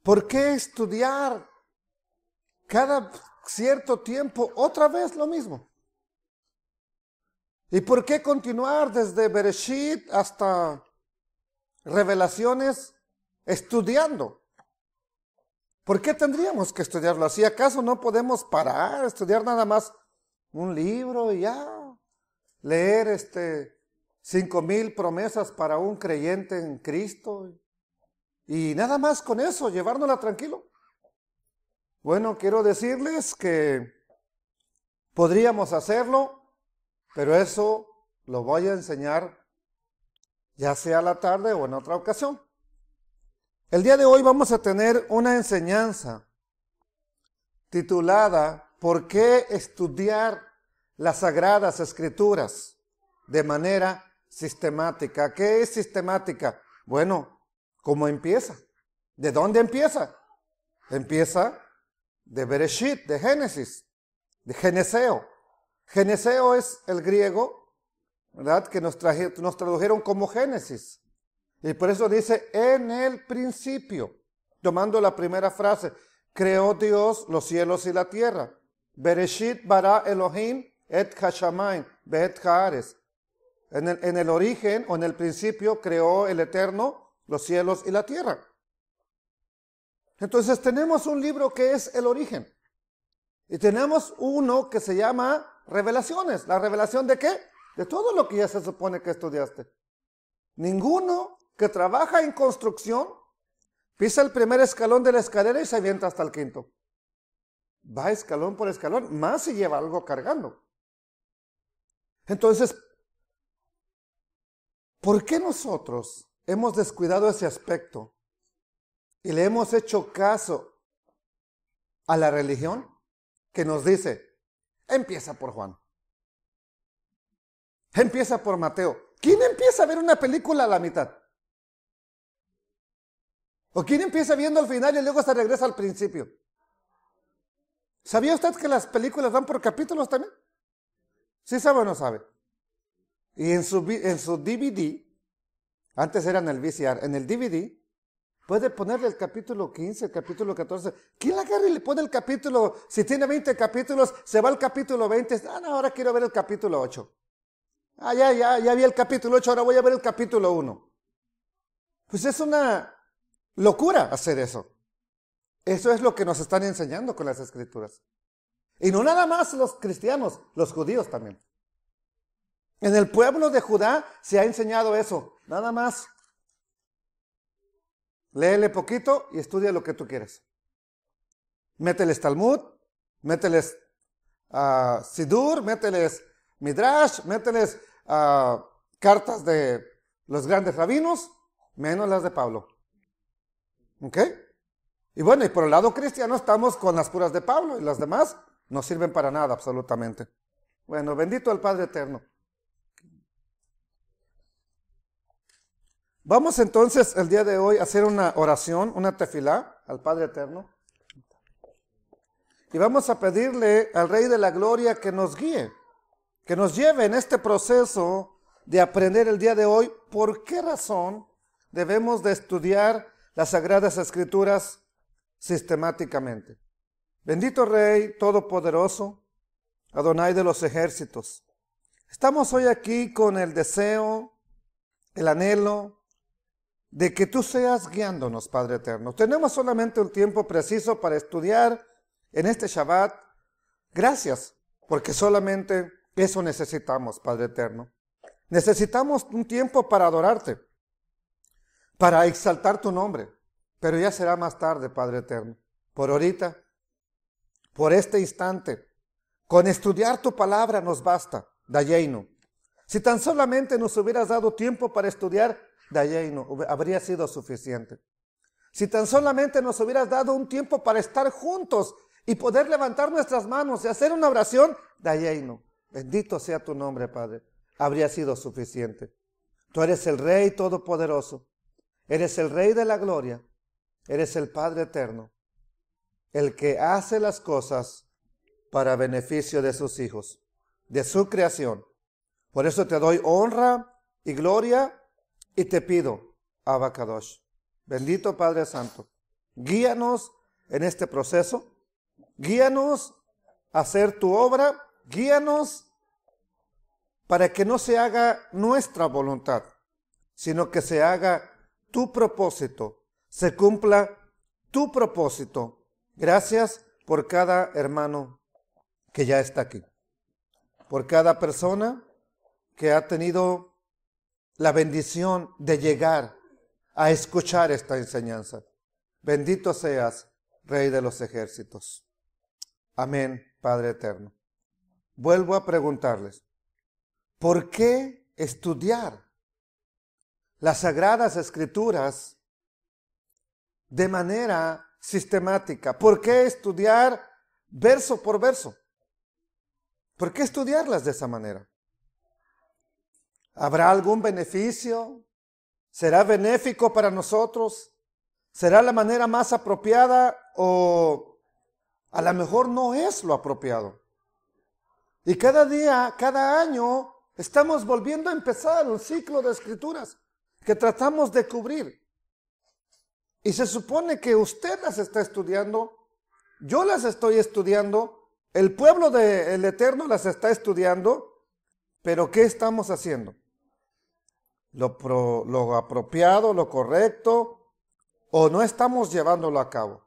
¿Por qué estudiar cada cierto tiempo otra vez lo mismo? ¿Y por qué continuar desde Bereshit hasta Revelaciones estudiando? ¿Por qué tendríamos que estudiarlo así? ¿Acaso no podemos parar, estudiar nada más un libro y ya? Leer 5,000 promesas para un creyente en Cristo y nada más con eso, llevárnosla tranquilo. Bueno, quiero decirles que podríamos hacerlo, pero eso lo voy a enseñar ya sea a la tarde o en otra ocasión. El día de hoy vamos a tener una enseñanza titulada ¿Por qué estudiar las Sagradas Escrituras de manera sistemática? ¿Qué es sistemática? Bueno, ¿cómo empieza? ¿De dónde empieza? Empieza de Bereshit, de Génesis, de Geneseo. Geneseo es el griego, ¿verdad? Que nos tradujeron como Génesis. Y por eso dice, en el principio, tomando la primera frase, creó Dios los cielos y la tierra. Bereshit bara Elohim et hashamayim be'et haaretz. En el origen o en el principio creó el Eterno los cielos y la tierra. Entonces tenemos un libro que es el origen. Y tenemos uno que se llama Revelaciones. ¿La revelación de qué? De todo lo que ya se supone que estudiaste. Ninguno que trabaja en construcción pisa el primer escalón de la escalera y se avienta hasta el quinto. Va escalón por escalón, más si lleva algo cargando. Entonces, ¿por qué nosotros hemos descuidado ese aspecto y le hemos hecho caso a la religión que nos dice, empieza por Juan, empieza por Mateo? ¿Quién empieza a ver una película a la mitad? ¿O quién empieza viendo al final y luego se regresa al principio? ¿Sabía usted que las películas van por capítulos también? ¿Sí sabe o no sabe? Y en su DVD, antes era en el VCR, en el DVD, puede ponerle el capítulo 15, el capítulo 14. ¿Quién la agarra y le pone el capítulo? Si tiene 20 capítulos, se va al capítulo 20. Ah, no, ahora quiero ver el capítulo 8. Ah, ya vi el capítulo 8, ahora voy a ver el capítulo 1. Pues es una locura hacer eso. Eso es lo que nos están enseñando con las Escrituras. Y no nada más los cristianos, los judíos también. En el pueblo de Judá se ha enseñado eso, nada más. Léele poquito y estudia lo que tú quieres. Mételes Talmud, mételes Sidur, mételes Midrash, mételes cartas de los grandes rabinos, menos las de Pablo. ¿Ok? Y bueno, y por el lado cristiano estamos con las puras de Pablo y las demás no sirven para nada absolutamente. Bueno, bendito el Padre Eterno. Vamos entonces el día de hoy a hacer una oración, una tefilá al Padre Eterno. Y vamos a pedirle al Rey de la Gloria que nos guíe, que nos lleve en este proceso de aprender el día de hoy por qué razón debemos de estudiar las Sagradas Escrituras sistemáticamente. Bendito Rey Todopoderoso, Adonai de los ejércitos. Estamos hoy aquí con el deseo, el anhelo de que tú seas guiándonos, Padre Eterno. Tenemos solamente un tiempo preciso para estudiar en este Shabbat. Gracias, porque solamente eso necesitamos, Padre Eterno. Necesitamos un tiempo para adorarte, para exaltar tu nombre, pero ya será más tarde, Padre Eterno. Por ahorita, por este instante, con estudiar tu palabra nos basta, Dayeinu. Si tan solamente nos hubieras dado tiempo para estudiar, Dayeinu, habría sido suficiente. Si tan solamente nos hubieras dado un tiempo para estar juntos y poder levantar nuestras manos y hacer una oración, Dayeinu. Bendito sea tu nombre, Padre. habría sido suficiente. Tú eres el Rey Todopoderoso, eres el Rey de la gloria, eres el Padre eterno, el que hace las cosas para beneficio de sus hijos, de su creación. Por eso te doy honra y gloria y te pido, Abba Kadosh, bendito Padre Santo, guíanos en este proceso, guíanos a hacer tu obra, guíanos para que no se haga nuestra voluntad, sino que se haga tu propósito, se cumpla tu propósito. Gracias por cada hermano que ya está aquí, por cada persona que ha tenido la bendición de llegar a escuchar esta enseñanza. Bendito seas, Rey de los ejércitos. Amén, Padre eterno. Vuelvo a preguntarles, ¿por qué estudiar las Sagradas Escrituras de manera sistemática? ¿Por qué estudiar verso por verso? ¿Por qué estudiarlas de esa manera? ¿Habrá algún beneficio? ¿Será benéfico para nosotros? ¿Será la manera más apropiada o a lo mejor no es lo apropiado? Y cada día, cada año, estamos volviendo a empezar un ciclo de escrituras que tratamos de cubrir. Y se supone que usted las está estudiando, yo las estoy estudiando, el pueblo del Eterno las está estudiando, pero ¿qué estamos haciendo? ¿Lo apropiado, lo correcto, o no estamos llevándolo a cabo?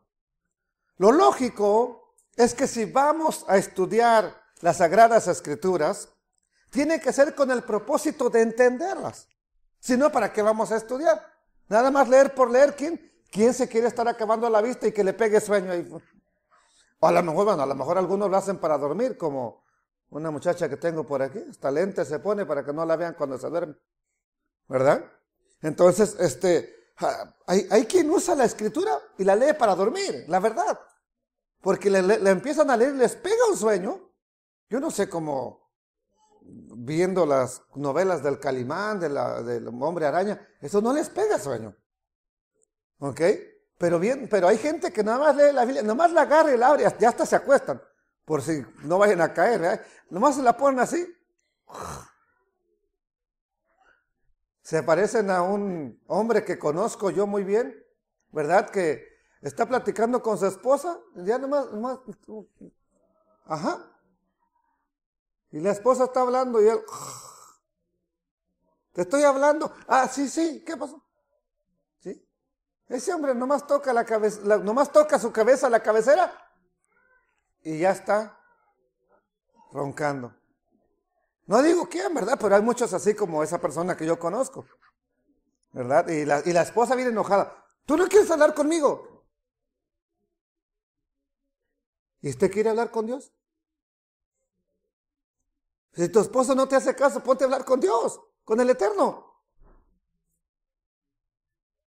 Lo lógico es que si vamos a estudiar las Sagradas Escrituras, tiene que ser con el propósito de entenderlas. Si no, ¿para qué vamos a estudiar? Nada más leer por leer. ¿Quién se quiere estar acabando la vista y que le pegue sueño ahí? O a lo mejor, bueno, a lo mejor algunos lo hacen para dormir, como una muchacha que tengo por aquí, hasta lentes se pone para que no la vean cuando se duerme, ¿verdad? Entonces, hay quien usa la escritura y la lee para dormir, la verdad, porque le empiezan a leer y les pega un sueño. Yo no sé cómo, viendo las novelas del Calimán, del Hombre Araña, eso no les pega sueño, ¿ok? Pero hay gente que nada más lee la Biblia, nada más la agarra y la abre, ya hasta se acuestan, por si no vayan a caer, ¿verdad? Nomás se la ponen así. Se parecen a un hombre que conozco yo muy bien, ¿verdad? Que está platicando con su esposa, ya nomás, ajá. Y la esposa está hablando y él, te estoy hablando. Ah, sí, ¿qué pasó? ¿Sí? Ese hombre nomás toca la cabeza, nomás toca su cabeza a la cabecera y ya está roncando. No digo quién, ¿verdad? Pero hay muchos así como esa persona que yo conozco, ¿verdad? Y la esposa viene enojada. ¿Tú no quieres hablar conmigo? ¿Y usted quiere hablar con Dios? Si tu esposo no te hace caso, ponte a hablar con Dios, con el Eterno.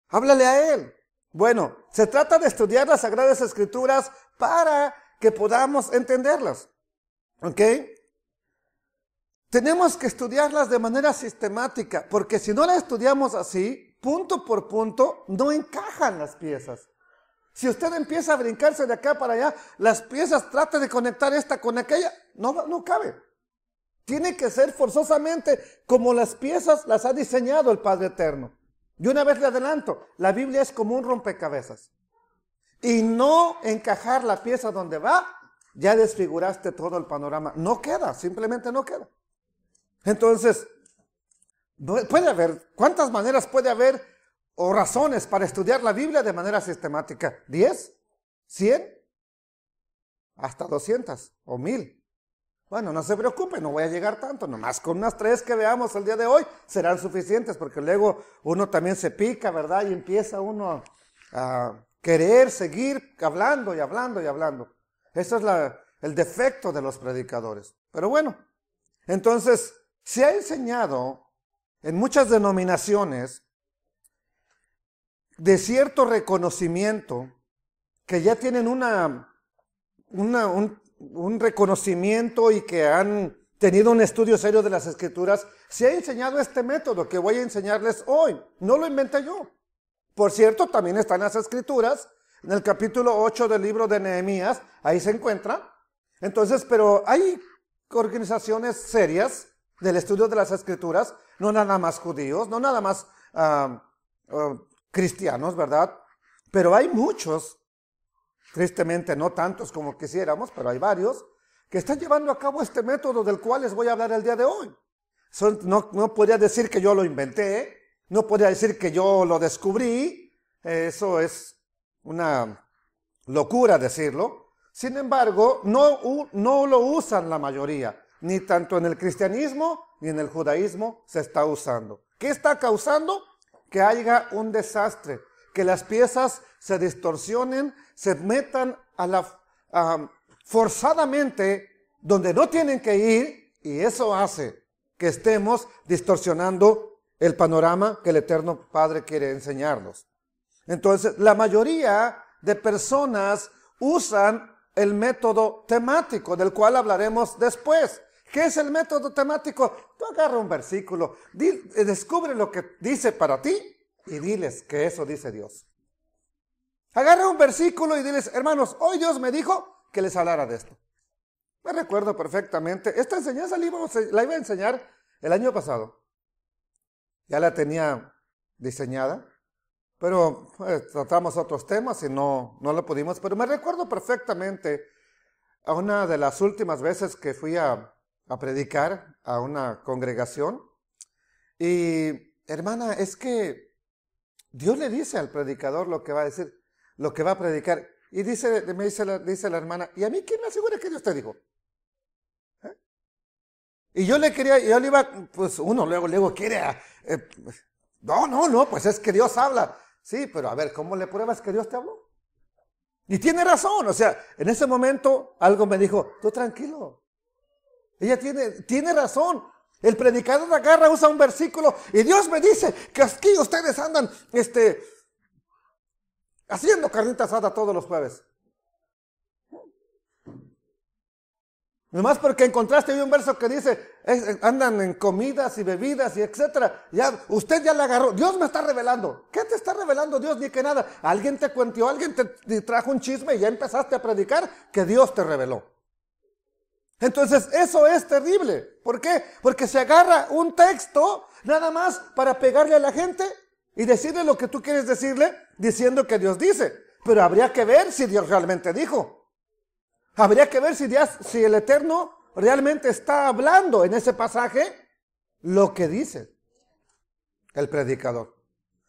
Háblale a Él. Bueno, se trata de estudiar las Sagradas Escrituras para que podamos entenderlas. ¿Ok? Tenemos que estudiarlas de manera sistemática, porque si no las estudiamos así, punto por punto, no encajan las piezas. Si usted empieza a brincarse de acá para allá, las piezas, trate de conectar esta con aquella, no cabe. Tiene que ser forzosamente como las piezas las ha diseñado el Padre Eterno. Y una vez le adelanto, la Biblia es como un rompecabezas. Y no encajar la pieza donde va, ya desfiguraste todo el panorama. No queda, simplemente no queda. Entonces, puede haber, ¿cuántas maneras puede haber o razones para estudiar la Biblia de manera sistemática? ¿10? ¿100? Hasta 200 o 1000. Bueno, no se preocupe, no voy a llegar tanto, nomás con unas 3 que veamos el día de hoy serán suficientes, porque luego uno también se pica, ¿verdad? Y empieza uno a querer seguir hablando y hablando y hablando. Eso es el defecto de los predicadores. Pero bueno, entonces se ha enseñado en muchas denominaciones de cierto reconocimiento, que ya tienen un reconocimiento y que han tenido un estudio serio de las Escrituras, se ha enseñado este método que voy a enseñarles hoy. No lo inventé yo. Por cierto, también está en las Escrituras, en el capítulo 8 del libro de Nehemías, ahí se encuentra. Entonces, pero hay organizaciones serias del estudio de las Escrituras, no nada más judíos, no nada más cristianos, ¿verdad? Pero hay muchos, tristemente no tantos como quisiéramos, pero hay varios, que están llevando a cabo este método del cual les voy a hablar el día de hoy. No podría decir que yo lo inventé, no podría decir que yo lo descubrí, eso es una locura decirlo. Sin embargo, no lo usan la mayoría, ni tanto en el cristianismo ni en el judaísmo se está usando. ¿Qué está causando? Que haya un desastre, que las piezas se distorsionen, se metan forzadamente donde no tienen que ir, y eso hace que estemos distorsionando el panorama que el Eterno Padre quiere enseñarnos. Entonces, la mayoría de personas usan el método temático, del cual hablaremos después. ¿Qué es el método temático? Tú agarra un versículo, descubre lo que dice para ti y diles que eso dice Dios. Agarra un versículo y diles, hermanos, hoy Dios me dijo que les hablara de esto. Me recuerdo perfectamente, esta enseñanza la iba a enseñar el año pasado. Ya la tenía diseñada, pero tratamos otros temas y no lo pudimos. Pero me recuerdo perfectamente a una de las últimas veces que fui a predicar a una congregación. Y hermana, es que Dios le dice al predicador lo que va a decir, lo que va a predicar. Y dice la hermana, ¿y a mí quién me asegura que Dios te dijo? Y yo le iba, pues uno luego quiere, no, pues es que Dios habla. Sí, pero a ver, ¿cómo le pruebas que Dios te habló? Y tiene razón, o sea, en ese momento algo me dijo, tú tranquilo. Ella tiene razón. El predicador agarra, usa un versículo y Dios me dice que aquí ustedes andan, haciendo carnita asada todos los jueves. Nomás porque encontraste ahí un verso que dice, andan en comidas y bebidas y etcétera. Usted ya la agarró. Dios me está revelando. ¿Qué te está revelando Dios? Ni que nada. Alguien te cuenteó, alguien te trajo un chisme y ya empezaste a predicar que Dios te reveló. Entonces, eso es terrible. ¿Por qué? Porque se agarra un texto nada más para pegarle a la gente y decirle lo que tú quieres decirle, diciendo que Dios dice. Pero habría que ver si Dios realmente dijo. Habría que ver si el Eterno realmente está hablando en ese pasaje lo que dice el predicador.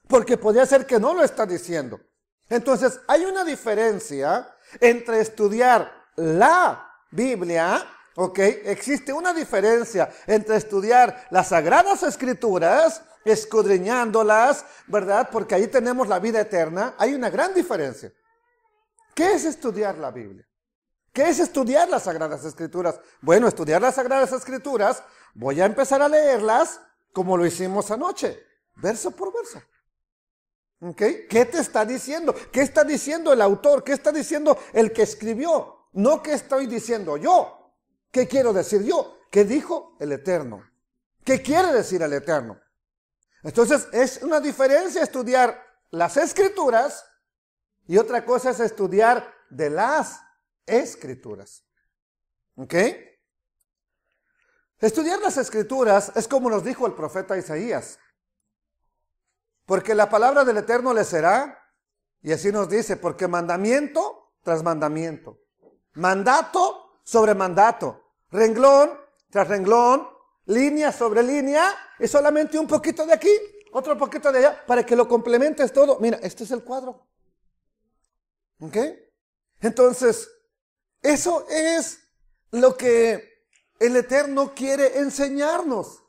Porque podría ser que no lo está diciendo. Entonces, hay una diferencia entre estudiar la Biblia, ¿ok? Existe una diferencia entre estudiar las Sagradas Escrituras, escudriñándolas, ¿verdad? Porque ahí tenemos la vida eterna. Hay una gran diferencia. ¿Qué es estudiar la Biblia? ¿Qué es estudiar las Sagradas Escrituras? Bueno, estudiar las Sagradas Escrituras, voy a empezar a leerlas como lo hicimos anoche, verso por verso. ¿Okay? ¿Qué te está diciendo? ¿Qué está diciendo el autor? ¿Qué está diciendo el que escribió? No qué estoy diciendo yo. ¿Qué quiero decir yo? ¿Qué dijo el Eterno? ¿Qué quiere decir el Eterno? Entonces, es una diferencia estudiar las Escrituras y otra cosa es estudiar de las Escrituras. ¿Ok? Estudiar las Escrituras es como nos dijo el profeta Isaías. Porque la palabra del Eterno le será, y así nos dice, porque mandamiento tras mandamiento, mandato sobre mandato, renglón tras renglón, línea sobre línea, y solamente un poquito de aquí, otro poquito de allá, para que lo complementes todo. Mira, este es el cuadro. ¿Ok? Entonces, eso es lo que el Eterno quiere enseñarnos,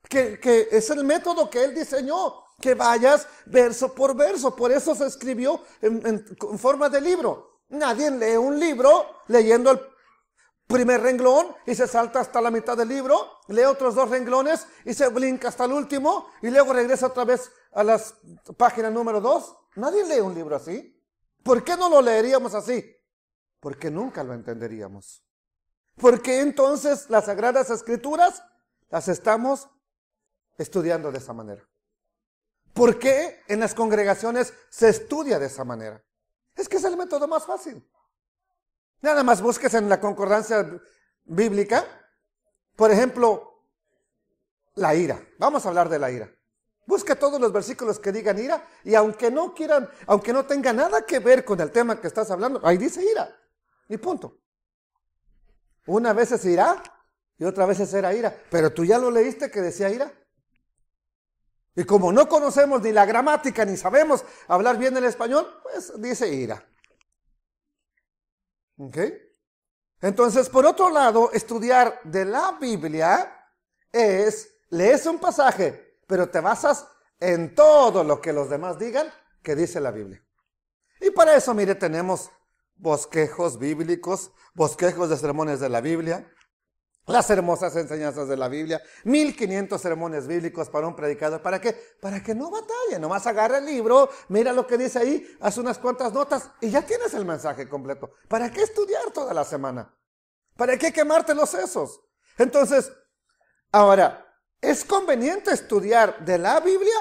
que es el método que Él diseñó, que vayas verso por verso. Por eso se escribió en forma de libro. Nadie lee un libro leyendo el primer renglón y se salta hasta la mitad del libro, lee otros 2 renglones y se brinca hasta el último y luego regresa otra vez a la página número 2. Nadie lee un libro así. ¿Por qué no lo leeríamos así? Porque nunca lo entenderíamos. ¿Por qué entonces las Sagradas Escrituras las estamos estudiando de esa manera? ¿Por qué en las congregaciones se estudia de esa manera? Es que es el método más fácil. Nada más busques en la concordancia bíblica, por ejemplo, la ira. Vamos a hablar de la ira. Busca todos los versículos que digan ira y aunque no tenga nada que ver con el tema que estás hablando, ahí dice ira. Y punto. Una vez es ira y otra vez era ira. Pero tú ya lo leíste que decía ira. Y como no conocemos ni la gramática ni sabemos hablar bien el español, pues dice ira. ¿Ok? Entonces, por otro lado, estudiar de la Biblia lees un pasaje, pero te basas en todo lo que los demás digan que dice la Biblia. Y para eso, mire, tenemos bosquejos bíblicos, bosquejos de sermones de la Biblia, las hermosas enseñanzas de la Biblia, 1500 sermones bíblicos para un predicador. ¿Para qué? Para que no batalle, nomás agarra el libro, mira lo que dice ahí, haz unas cuantas notas y ya tienes el mensaje completo. ¿Para qué estudiar toda la semana? ¿Para qué quemarte los sesos? Entonces, ahora, ¿es conveniente estudiar de la Biblia?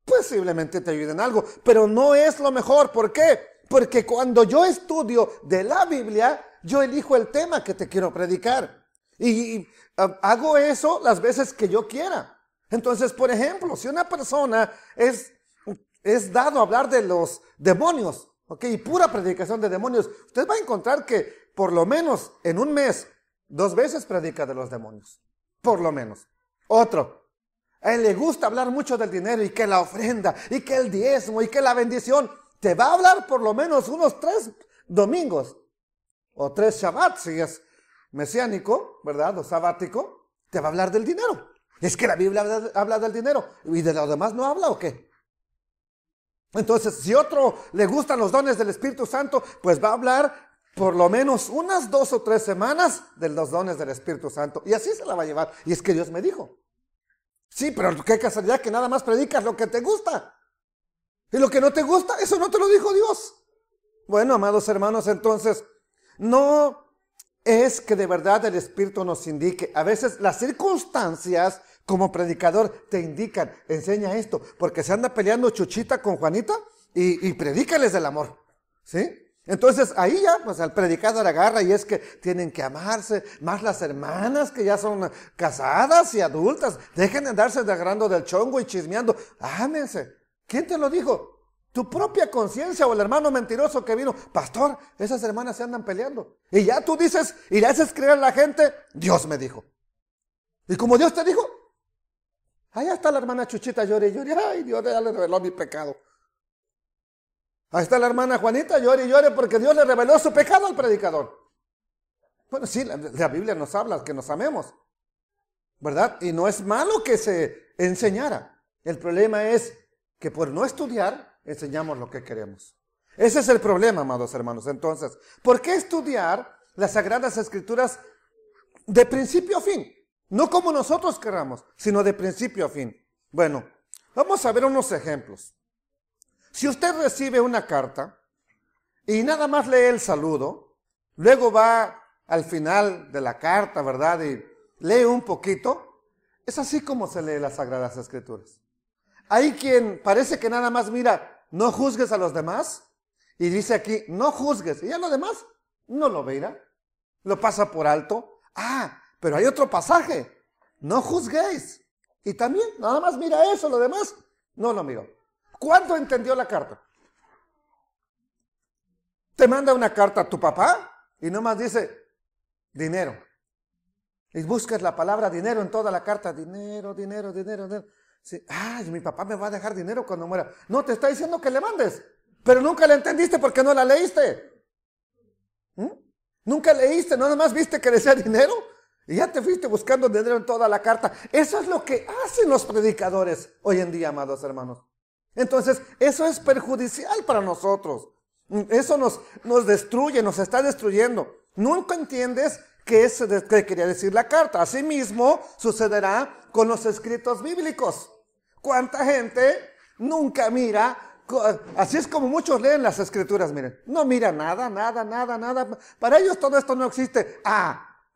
Posiblemente te ayude en algo, pero no es lo mejor. ¿Por qué? Porque cuando yo estudio de la Biblia, yo elijo el tema que te quiero predicar. Y hago eso las veces que yo quiera. Entonces, por ejemplo, si una persona es dado a hablar de los demonios, ¿ok? Y pura predicación de demonios, usted va a encontrar que por lo menos en un mes, 2 veces predica de los demonios. Por lo menos. Otro, a él le gusta hablar mucho del dinero y que la ofrenda, y que el diezmo, y que la bendición. Te va a hablar por lo menos unos 3 domingos, o 3 Shabbat, si es mesiánico, ¿verdad? O sabático, te va a hablar del dinero. Es que la Biblia habla del dinero, ¿y de lo demás no habla o qué? Entonces, si otro le gustan los dones del Espíritu Santo, pues va a hablar por lo menos unas 2 o 3 semanas de los dones del Espíritu Santo. Y así se la va a llevar. Y es que Dios me dijo. Sí, pero qué casualidad que nada más predicas lo que te gusta. Y lo que no te gusta, eso no te lo dijo Dios. Bueno, amados hermanos, entonces, no es que de verdad el Espíritu nos indique. A veces las circunstancias como predicador te indican, enseña esto, porque se anda peleando Chuchita con Juanita y predícales del amor. ¿Sí? Entonces ahí ya, pues el predicador agarra y es que tienen que amarse, más las hermanas que ya son casadas y adultas, dejen de andarse agarrando del chongo y chismeando, ámense. ¿Quién te lo dijo? Tu propia conciencia o el hermano mentiroso que vino, pastor, esas hermanas se andan peleando. Y ya tú dices y le haces creer a la gente, Dios me dijo. Y como Dios te dijo, allá está la hermana Chuchita, llore y llore, ay, Dios ya le reveló mi pecado. Ahí está la hermana Juanita, llore y llore porque Dios le reveló su pecado al predicador. Bueno, sí, la Biblia nos habla que nos amemos, ¿verdad? Y no es malo que se enseñara. El problema es que por no estudiar, enseñamos lo que queremos. Ese es el problema, amados hermanos. Entonces, ¿por qué estudiar las Sagradas Escrituras de principio a fin? No como nosotros queramos, sino de principio a fin. Bueno, vamos a ver unos ejemplos. Si usted recibe una carta y nada más lee el saludo, luego va al final de la carta, ¿verdad? Y lee un poquito, es así como se lee las Sagradas Escrituras. Hay quien parece que nada más mira, no juzgues a los demás, y dice aquí, no juzgues, y ya lo demás no lo verá, lo pasa por alto. Ah, pero hay otro pasaje, no juzguéis, y también nada más mira eso, lo demás no lo miró. ¿Cuánto entendió la carta? Te manda una carta a tu papá y nomás dice dinero. Y buscas la palabra dinero en toda la carta. Dinero, dinero, dinero, dinero. Sí. Ay, mi papá me va a dejar dinero cuando muera. No, te está diciendo que le mandes. Pero nunca la entendiste porque no la leíste. Nunca leíste, nada más viste que decía dinero. Y ya te fuiste buscando dinero en toda la carta. Eso es lo que hacen los predicadores hoy en día, amados hermanos. Entonces, eso es perjudicial para nosotros. Eso nos destruye, nos está destruyendo. Nunca entiendes qué quería decir la carta. Asimismo, sucederá con los escritos bíblicos. ¿Cuánta gente nunca mira Así es como muchos leen las escrituras, miren. No mira nada, nada, nada, nada. Para ellos todo esto no existe.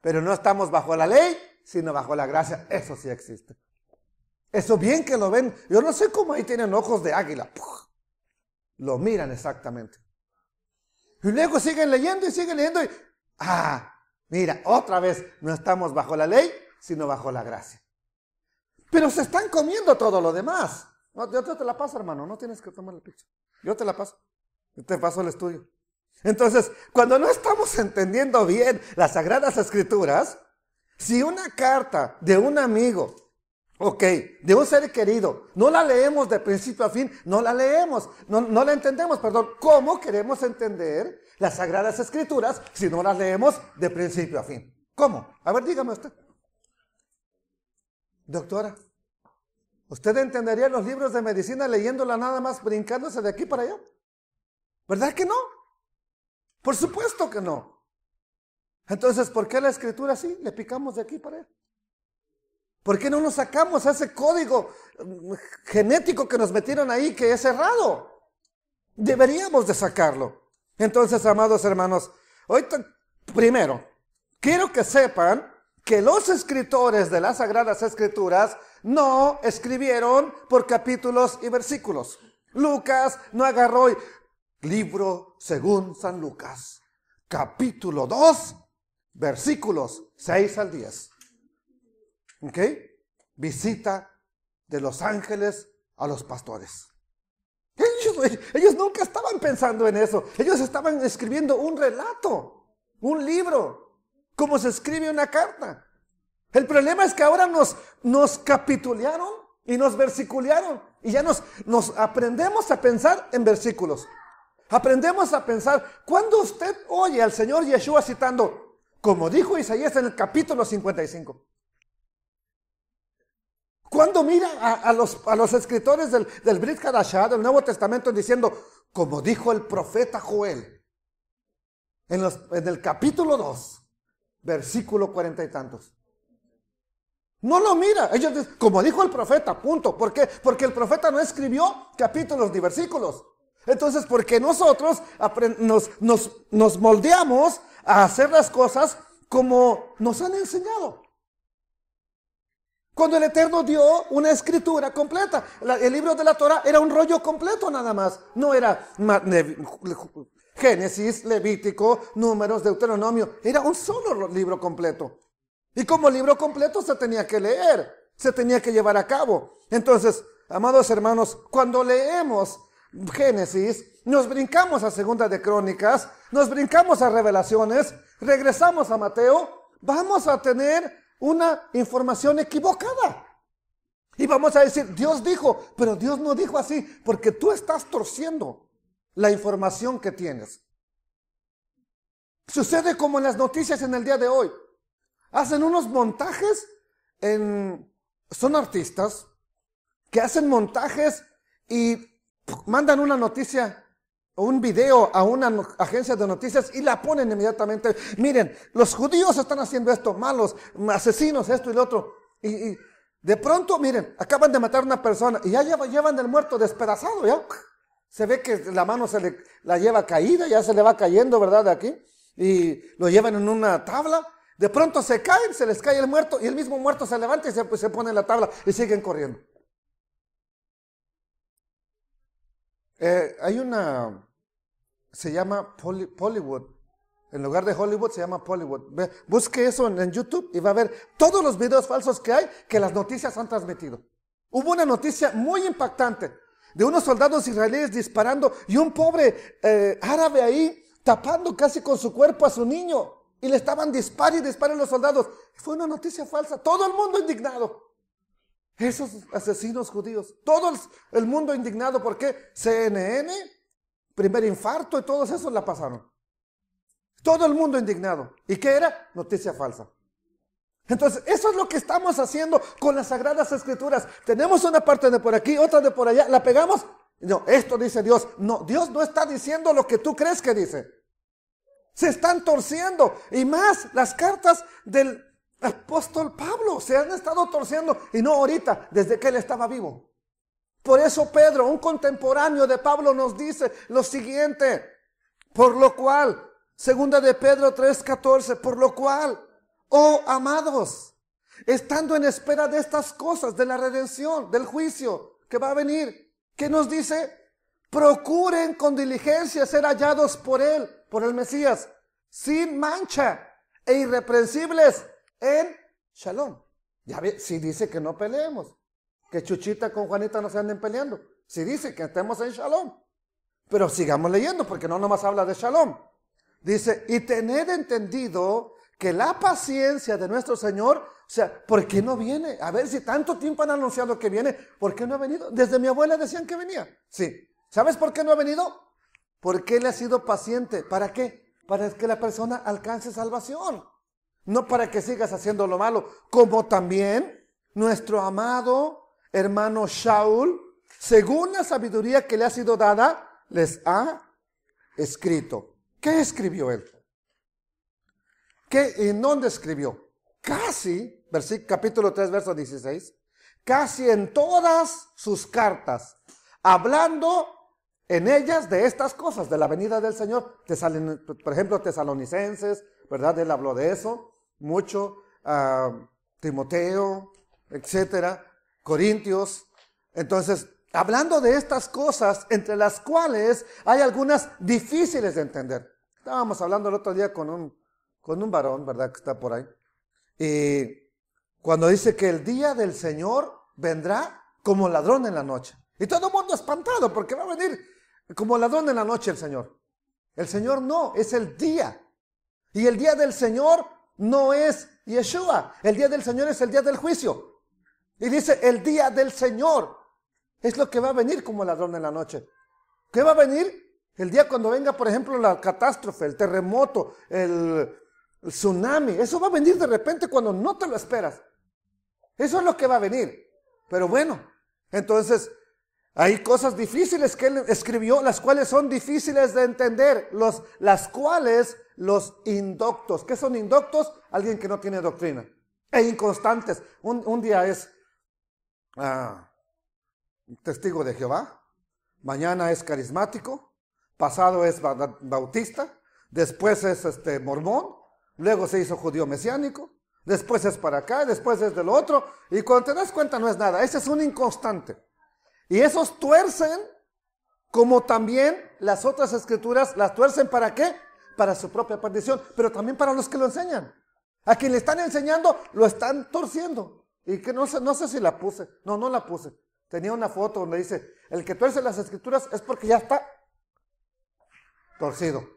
Pero no estamos bajo la ley, sino bajo la gracia. Eso sí existe. Eso bien que lo ven. Yo no sé cómo ahí tienen ojos de águila. Lo miran exactamente. Y luego siguen leyendo y siguen leyendo. Mira, otra vez, no estamos bajo la ley, sino bajo la gracia. Pero se están comiendo todo lo demás. No, yo te la paso, hermano, no tienes que tomar el pizza. Yo te la paso. Yo te paso el estudio. Entonces, cuando no estamos entendiendo bien las Sagradas Escrituras, si una carta de un amigo, de un ser querido, no la leemos de principio a fin, no la leemos, no la entendemos, perdón. ¿Cómo queremos entender las Sagradas Escrituras si no las leemos de principio a fin? ¿Cómo? A ver, dígame usted. Doctora, ¿usted entendería los libros de medicina leyéndola nada más brincándose de aquí para allá? ¿Verdad que no? Por supuesto que no. Entonces, ¿por qué la escritura sí? Le picamos de aquí para allá. ¿Por qué no nos sacamos ese código genético que nos metieron ahí que es errado? Deberíamos de sacarlo. Entonces, amados hermanos, hoy primero, quiero que sepan que los escritores de las Sagradas Escrituras no escribieron por capítulos y versículos. Lucas no agarró libro según San Lucas, capítulo 2, versículos 6 al 10. ¿Ok? Visita de los ángeles a los pastores. Ellos nunca estaban pensando en eso. Ellos estaban escribiendo un relato, un libro, como se escribe una carta. El problema es que ahora nos capitulearon y nos versiculearon. Y ya nos aprendemos a pensar en versículos. Aprendemos a pensar. Cuando usted oye al Señor Yeshua citando, como dijo Isaías en el capítulo 55. Cuando mira a los escritores del Brit Hadashah, del Nuevo Testamento, diciendo, como dijo el profeta Joel, en el capítulo 2, versículo 40 y tantos. No lo mira. Ellos dicen, como dijo el profeta, punto. ¿Por qué? Porque el profeta no escribió capítulos ni versículos. Entonces, ¿por qué nosotros nos moldeamos a hacer las cosas como nos han enseñado? Cuando el Eterno dio una escritura completa. El libro de la Torah era un rollo completo nada más. No era Génesis, Levítico, Números, Deuteronomio. Era un solo libro completo. Y como libro completo se tenía que leer, se tenía que llevar a cabo. Entonces, amados hermanos, cuando leemos Génesis, nos brincamos a Segunda de Crónicas, nos brincamos a Revelaciones, regresamos a Mateo, vamos a tener una información equivocada. Y vamos a decir, Dios dijo, pero Dios no dijo así, porque tú estás torciendo la información que tienes. Sucede como en las noticias en el día de hoy. Hacen unos montajes, son artistas que hacen montajes y mandan una noticia o un video a una agencia de noticias y la ponen inmediatamente. Miren, los judíos están haciendo esto, malos, asesinos, esto y lo otro. Y de pronto, miren, acaban de matar a una persona y ya llevan el muerto despedazado, ya. Se ve que la mano la lleva caída, ya se le va cayendo, ¿verdad? De aquí. Y lo llevan en una tabla. De pronto se caen, se les cae el muerto y el mismo muerto se levanta y se pone en la tabla y siguen corriendo. Hay se llama Pollywood. En lugar de Hollywood se llama Pollywood. Busque eso en YouTube y va a ver todos los videos falsos que hay que las noticias han transmitido. Hubo una noticia muy impactante de unos soldados israelíes disparando y un pobre árabe ahí tapando casi con su cuerpo a su niño. Y le estaban disparando los soldados. Fue una noticia falsa. Todo el mundo indignado. Esos asesinos judíos. Todo el mundo indignado. ¿Por qué? CNN, primer infarto y todos esos la pasaron. Todo el mundo indignado. ¿Y qué era? Noticia falsa. Entonces, eso es lo que estamos haciendo con las Sagradas Escrituras. Tenemos una parte de por aquí, otra de por allá. ¿La pegamos? No, esto dice Dios. No, Dios no está diciendo lo que tú crees que dice. Se están torciendo. Y más las cartas del apóstol Pablo se han estado torciendo. Y no ahorita, desde que él estaba vivo. Por eso Pedro, un contemporáneo de Pablo, nos dice lo siguiente: por lo cual, segunda de Pedro 3:14, por lo cual, oh amados, estando en espera de estas cosas, de la redención, del juicio que va a venir, ¿qué nos dice? Procuren con diligencia ser hallados por él, por el Mesías, sin mancha e irreprensibles en Shalom. Ya ve, si dice que no peleemos, que Chuchita con Juanita no se anden peleando. Si dice que estemos en Shalom. Pero sigamos leyendo, porque no nomás habla de Shalom. Dice, y tened entendido que la paciencia de nuestro Señor, o sea, ¿por qué no viene? A ver, si tanto tiempo han anunciado que viene, ¿por qué no ha venido? Desde mi abuela decían que venía. Sí. ¿Sabes por qué no ha venido? Porque Él ha sido paciente. ¿Para qué? Para que la persona alcance salvación. No para que sigas haciendo lo malo. Como también nuestro amado hermano Shaul, según la sabiduría que le ha sido dada, les ha escrito. ¿Qué escribió él? ¿En dónde escribió? Casi, capítulo 3, verso 16, casi en todas sus cartas, hablando en ellas de estas cosas, de la venida del Señor. Por ejemplo, Tesalonicenses, ¿verdad? Él habló de eso mucho. Timoteo, etcétera, Corintios. Entonces, hablando de estas cosas, entre las cuales hay algunas difíciles de entender. Estábamos hablando el otro día con un varón, ¿verdad? Que está por ahí. Y cuando dice que el día del Señor vendrá como ladrón en la noche. Y todo el mundo espantado, porque va a venir como ladrón en la noche el Señor. El Señor no, es el día. Y el día del Señor no es Yeshua. El día del Señor es el día del juicio. Y dice, el día del Señor es lo que va a venir como ladrón en la noche. ¿Qué va a venir? El día cuando venga, por ejemplo, la catástrofe, el terremoto, el tsunami. Eso va a venir de repente cuando no te lo esperas. Eso es lo que va a venir. Pero bueno, entonces hay cosas difíciles que él escribió, las cuales son difíciles de entender, las cuales los indoctos. ¿Qué son indoctos? Alguien que no tiene doctrina. E inconstantes. Un día es testigo de Jehová, mañana es carismático, pasado es bautista, después es mormón, luego se hizo judío mesiánico, después es para acá, después es del otro, y cuando te das cuenta no es nada. Ese es un inconstante. Y esos tuercen, como también las otras escrituras, las tuercen ¿para qué? Para su propia perdición, pero también para los que lo enseñan. A quien le están enseñando, lo están torciendo. Y que no sé si la puse. No la puse. Tenía una foto donde dice, el que tuerce las escrituras es porque ya está torcido.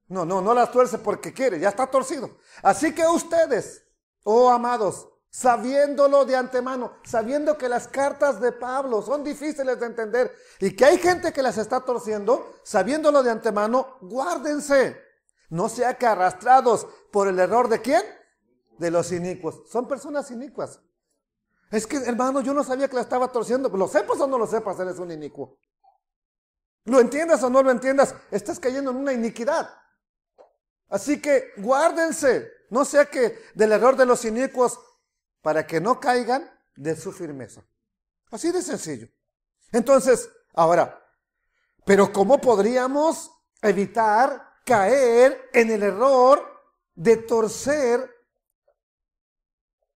No las tuerce porque quiere, ya está torcido. Así que ustedes, oh amados, sabiéndolo de antemano, sabiendo que las cartas de Pablo son difíciles de entender y que hay gente que las está torciendo, sabiéndolo de antemano, guárdense. No sea que arrastrados por el error ¿de quién? De los inicuos. Son personas inicuas. Es que, hermano, yo no sabía que la estaba torciendo. Lo sepas o no lo sepas, eres un inicuo. Lo entiendas o no lo entiendas, estás cayendo en una iniquidad. Así que guárdense. No sea que del error de los inicuos, para que no caigan de su firmeza. Así de sencillo. Entonces, ahora, pero ¿cómo podríamos evitar caer en el error de torcer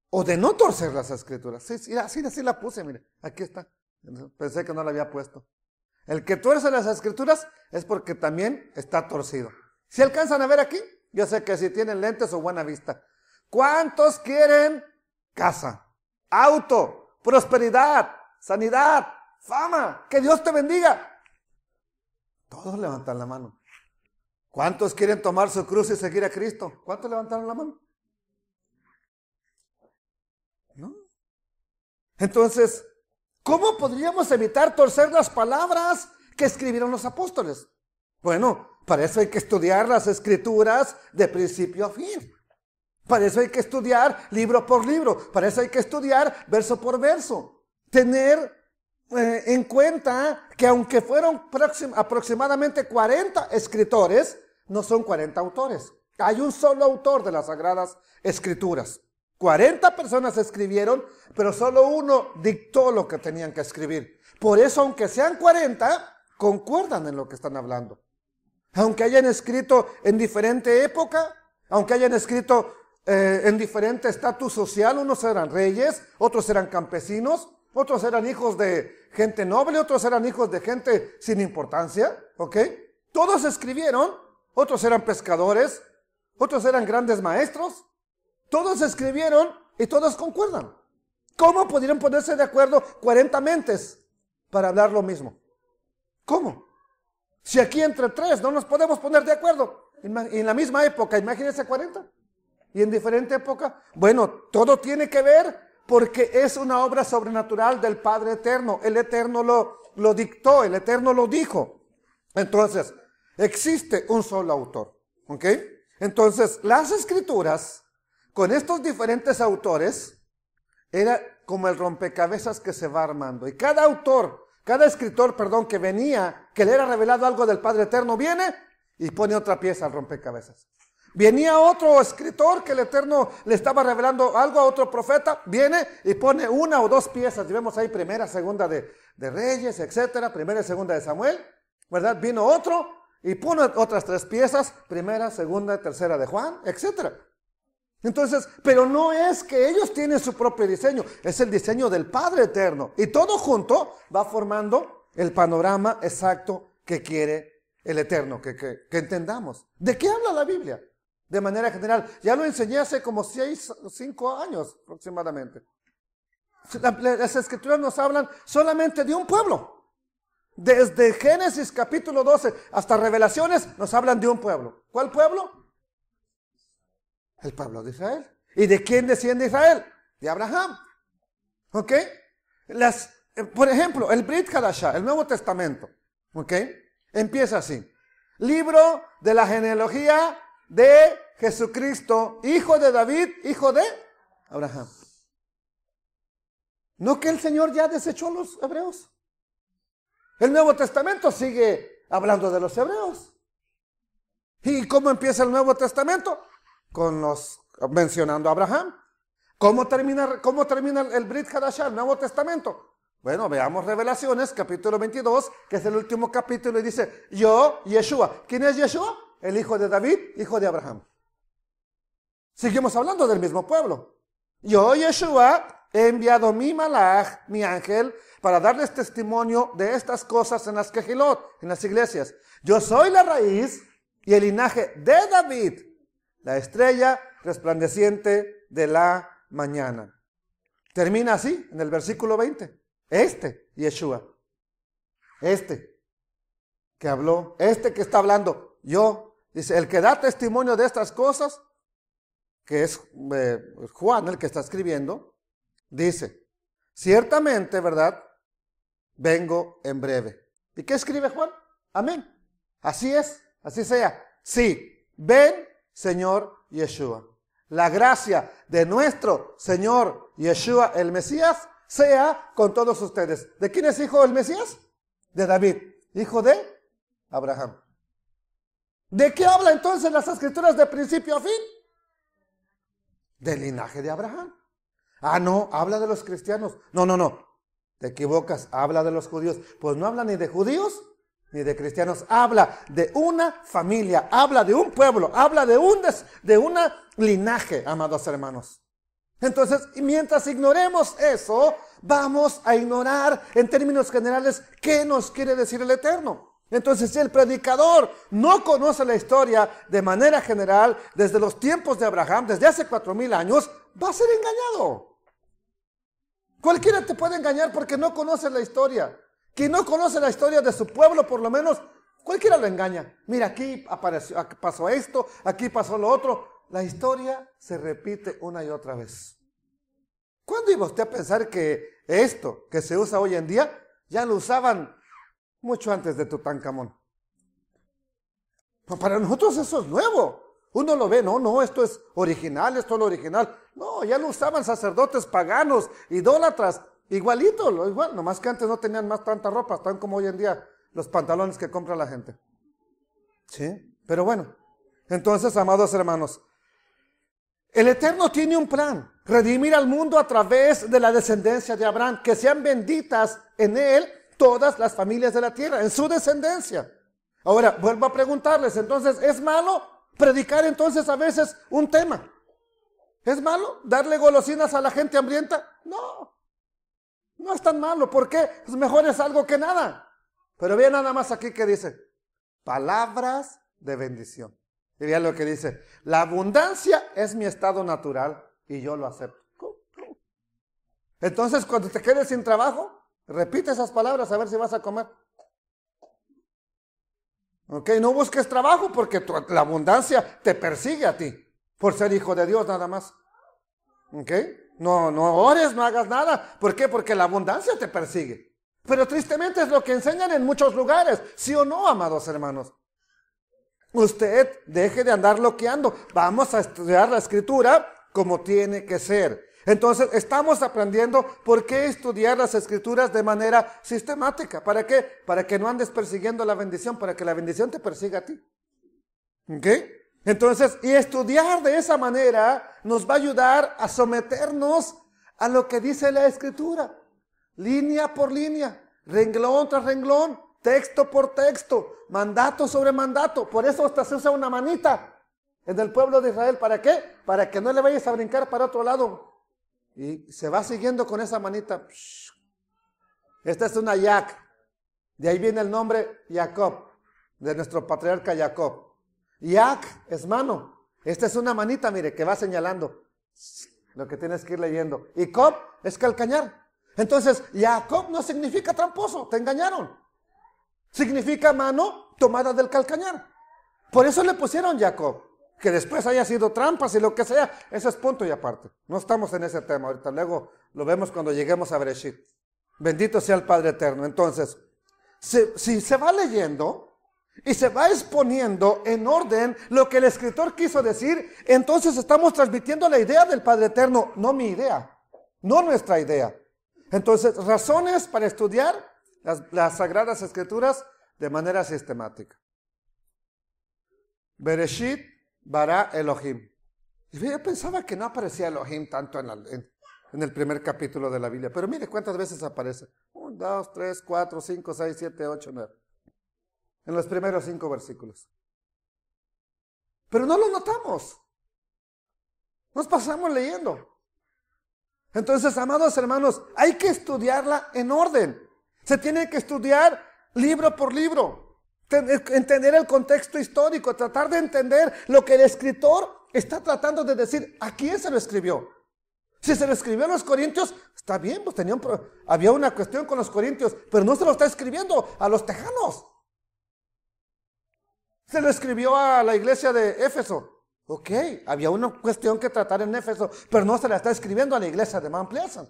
o de no torcer las escrituras? Sí, así la puse, mire, aquí está. Pensé que no la había puesto. El que tuerce las escrituras es porque también está torcido. ¿Si alcanzan a ver aquí? Yo sé que si tienen lentes o buena vista. ¿Cuántos quieren casa, auto, prosperidad, sanidad, fama? Que Dios te bendiga. Todos levantan la mano. ¿Cuántos quieren tomar su cruz y seguir a Cristo? ¿Cuántos levantaron la mano? ¿No? Entonces, ¿cómo podríamos evitar torcer las palabras que escribieron los apóstoles? Bueno, para eso hay que estudiar las escrituras de principio a fin. Para eso hay que estudiar libro por libro. Para eso hay que estudiar verso por verso. Tener en cuenta que aunque fueron aproximadamente 40 escritores, no son 40 autores. Hay un solo autor de las Sagradas Escrituras. 40 personas escribieron, pero solo uno dictó lo que tenían que escribir. Por eso, aunque sean 40, concuerdan en lo que están hablando. Aunque hayan escrito en diferente época, aunque hayan escrito en diferente estatus social, unos eran reyes, otros eran campesinos, otros eran hijos de gente noble, otros eran hijos de gente sin importancia, ¿ok? Todos escribieron, otros eran pescadores, otros eran grandes maestros, todos escribieron y todos concuerdan. ¿Cómo pudieron ponerse de acuerdo 40 mentes para hablar lo mismo? ¿Cómo? Si aquí entre 3 no nos podemos poner de acuerdo en la misma época, imagínense 40. Y en diferente época, bueno, todo tiene que ver porque es una obra sobrenatural del Padre Eterno. El Eterno lo dictó, el Eterno lo dijo. Entonces, existe un solo autor, ¿ok? Entonces, las Escrituras, con estos diferentes autores, era como el rompecabezas que se va armando. Y cada escritor, que venía, que le era revelado algo del Padre Eterno, viene y pone otra pieza al rompecabezas. Venía otro escritor que el Eterno le estaba revelando algo a otro profeta, viene y pone una o dos piezas. Y vemos ahí primera, segunda de Reyes, etcétera, primera y segunda de Samuel, ¿verdad? Vino otro y pone otras 3 piezas, primera, segunda, tercera de Juan, etcétera. Entonces, pero no es que ellos tienen su propio diseño, es el diseño del Padre Eterno. Y todo junto va formando el panorama exacto que quiere el Eterno, que entendamos. ¿De qué habla la Biblia? De manera general, ya lo enseñé hace como 5 años aproximadamente. Las Escrituras nos hablan solamente de un pueblo. Desde Génesis capítulo 12 hasta Revelaciones nos hablan de un pueblo. ¿Cuál pueblo? El pueblo de Israel. ¿Y de quién desciende Israel? De Abraham. ¿Ok? Por ejemplo, el Brit Hadashah, el Nuevo Testamento. ¿Ok? Empieza así. Libro de la genealogía de Jesucristo, hijo de David, hijo de Abraham. ¿No que el Señor ya desechó a los hebreos? El Nuevo Testamento sigue hablando de los hebreos. ¿Y cómo empieza el Nuevo Testamento? Mencionando a Abraham. ¿Cómo termina el Brit Hadashah, el Nuevo Testamento? Bueno, veamos Revelaciones, capítulo 22, que es el último capítulo, y dice, yo, Yeshua. ¿Quién es Yeshua? El hijo de David, hijo de Abraham. Seguimos hablando del mismo pueblo. Yo, Yeshua, he enviado mi malach, mi ángel, para darles testimonio de estas cosas en las Kehilot, en las iglesias. Yo soy la raíz y el linaje de David, la estrella resplandeciente de la mañana. Termina así, en el versículo 20. Yeshua, que habló, que está hablando, yo, dice, el que da testimonio de estas cosas, que es Juan el que está escribiendo, dice, ciertamente, ¿verdad? Vengo en breve. ¿Y qué escribe Juan? Amén. Así es, así sea. Sí, ven, Señor Yeshua. La gracia de nuestro Señor Yeshua, el Mesías, sea con todos ustedes. ¿De quién es hijo el Mesías? De David, hijo de Abraham. ¿De qué habla entonces las Escrituras de principio a fin? Del linaje de Abraham. Ah, no, habla de los cristianos. No, te equivocas, habla de los judíos. Pues no habla ni de judíos ni de cristianos, habla de una familia, habla de un pueblo, habla de una linaje, amados hermanos. Entonces, mientras ignoremos eso, vamos a ignorar en términos generales qué nos quiere decir el Eterno. Entonces, si el predicador no conoce la historia de manera general, desde los tiempos de Abraham, desde hace 4000 años, va a ser engañado. Cualquiera te puede engañar porque no conoce la historia. Quien no conoce la historia de su pueblo, por lo menos, cualquiera lo engaña. Mira, aquí pasó esto, aquí pasó lo otro. La historia se repite una y otra vez. ¿Cuándo iba usted a pensar que esto que se usa hoy en día, ya lo usaban mucho antes de Tutankamón? Para nosotros eso es nuevo. Uno lo ve, no, esto es original, esto es lo original. No, ya lo usaban sacerdotes paganos, idólatras, igualito, igual, nomás que antes no tenían más tanta ropa, tan como hoy en día los pantalones que compra la gente. ¿Sí? Pero bueno, entonces, amados hermanos, El Eterno tiene un plan, redimir al mundo a través de la descendencia de Abraham, que sean benditas en él todas las familias de la tierra, en su descendencia. Ahora, vuelvo a preguntarles, entonces, ¿es malo predicar entonces a veces un tema? ¿Es malo darle golosinas a la gente hambrienta? No, no es tan malo. ¿Por qué? Pues mejor es algo que nada. Pero vean nada más aquí que dice, palabras de bendición. Y vean lo que dice, la abundancia es mi estado natural y yo lo acepto. Entonces, cuando te quedes sin trabajo, repite esas palabras a ver si vas a comer. Ok, no busques trabajo porque la abundancia te persigue a ti, por ser hijo de Dios nada más. Ok, no ores, no hagas nada. ¿Por qué? Porque la abundancia te persigue. Pero tristemente es lo que enseñan en muchos lugares, ¿sí o no, amados hermanos? Usted deje de andar loqueando. Vamos a estudiar la escritura como tiene que ser. Entonces estamos aprendiendo por qué estudiar las escrituras de manera sistemática. ¿Para qué? Para que no andes persiguiendo la bendición, para que la bendición te persiga a ti. ¿Ok? Entonces, y estudiar de esa manera nos va a ayudar a someternos a lo que dice la escritura. Línea por línea, renglón tras renglón, texto por texto, mandato sobre mandato. Por eso hasta se usa una manita en el pueblo de Israel. ¿Para qué? Para que no le vayas a brincar para otro lado. Y se va siguiendo con esa manita. Esta es una Yac. De ahí viene el nombre Jacob, de nuestro patriarca Jacob. Yac es mano. Esta es una manita, mire, que va señalando lo que tienes que ir leyendo. Y Cob es calcañar. Entonces, Jacob no significa tramposo, te engañaron. Significa mano tomada del calcañar. Por eso le pusieron Jacob. Que después haya sido trampas y lo que sea, eso es punto y aparte. No estamos en ese tema ahorita, luego lo vemos cuando lleguemos a Bereshit. Bendito sea el Padre Eterno. Entonces, si se va leyendo y se va exponiendo en orden lo que el escritor quiso decir, entonces estamos transmitiendo la idea del Padre Eterno, no mi idea, no nuestra idea. Entonces, razones para estudiar las Sagradas Escrituras de manera sistemática. Bereshit bara Elohim. Y yo pensaba que no aparecía Elohim tanto en el primer capítulo de la Biblia, pero mire cuántas veces aparece. 1, 2, 3, 4, 5, 6, 7, 8, 9. En los primeros 5 versículos. Pero no lo notamos. Nos pasamos leyendo. Entonces, amados hermanos, hay que estudiarla en orden. Se tiene que estudiar libro por libro. Entender el contexto histórico, tratar de entender lo que el escritor está tratando de decir. ¿A quién se lo escribió? Si se lo escribió a los corintios, está bien, pues había una cuestión con los corintios, pero no se lo está escribiendo a los tejanos. Se lo escribió a la iglesia de Éfeso. Ok, había una cuestión que tratar en Éfeso, pero no se la está escribiendo a la iglesia de Mount Pleasant.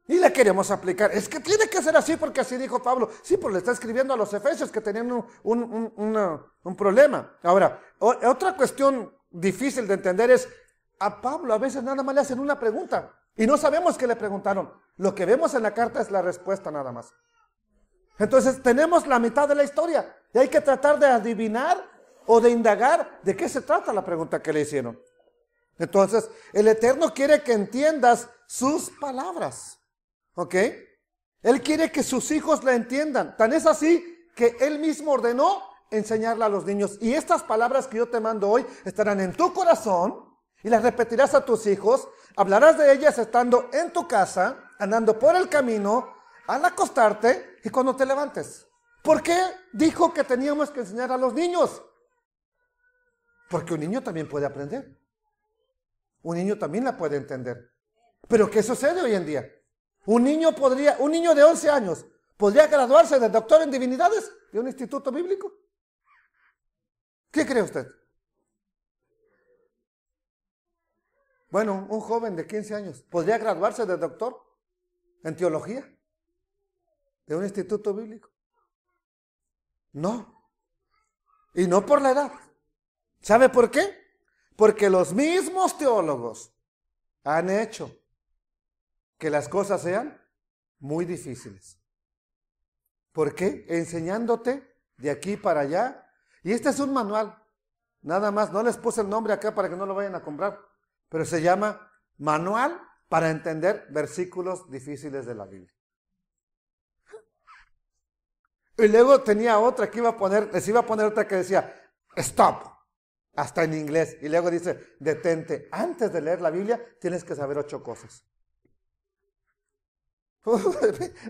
Y le queremos aplicar. Es que tiene que ser así porque así dijo Pablo. Sí, pues le está escribiendo a los efesios que tenían un problema. Ahora, otra cuestión difícil de entender es, a Pablo a veces nada más le hacen una pregunta y no sabemos qué le preguntaron. Lo que vemos en la carta es la respuesta nada más. Entonces tenemos la mitad de la historia y hay que tratar de adivinar o de indagar de qué se trata la pregunta que le hicieron. Entonces, el Eterno quiere que entiendas sus palabras. ¿Ok? Él quiere que sus hijos la entiendan. Tan es así que Él mismo ordenó enseñarla a los niños. Y estas palabras que yo te mando hoy estarán en tu corazón y las repetirás a tus hijos. Hablarás de ellas estando en tu casa, andando por el camino, al acostarte y cuando te levantes. ¿Por qué dijo que teníamos que enseñar a los niños? Porque un niño también puede aprender. Un niño también la puede entender. Pero ¿qué sucede hoy en día? Un niño de 11 años, ¿podría graduarse de doctor en divinidades de un instituto bíblico? ¿Qué cree usted? Bueno, un joven de 15 años, ¿podría graduarse de doctor en teología de un instituto bíblico? No. Y no por la edad. ¿Sabe por qué? Porque los mismos teólogos han hecho que las cosas sean muy difíciles. ¿Por qué? Enseñándote de aquí para allá. Y este es un manual Nada más, no les puse el nombre acá para que no lo vayan a comprar, pero se llama Manual para entender versículos difíciles de la Biblia. Y luego tenía otra que les iba a poner otra que decía, stop, hasta en inglés. Y luego dice, detente. Antes de leer la Biblia, tienes que saber 8 cosas.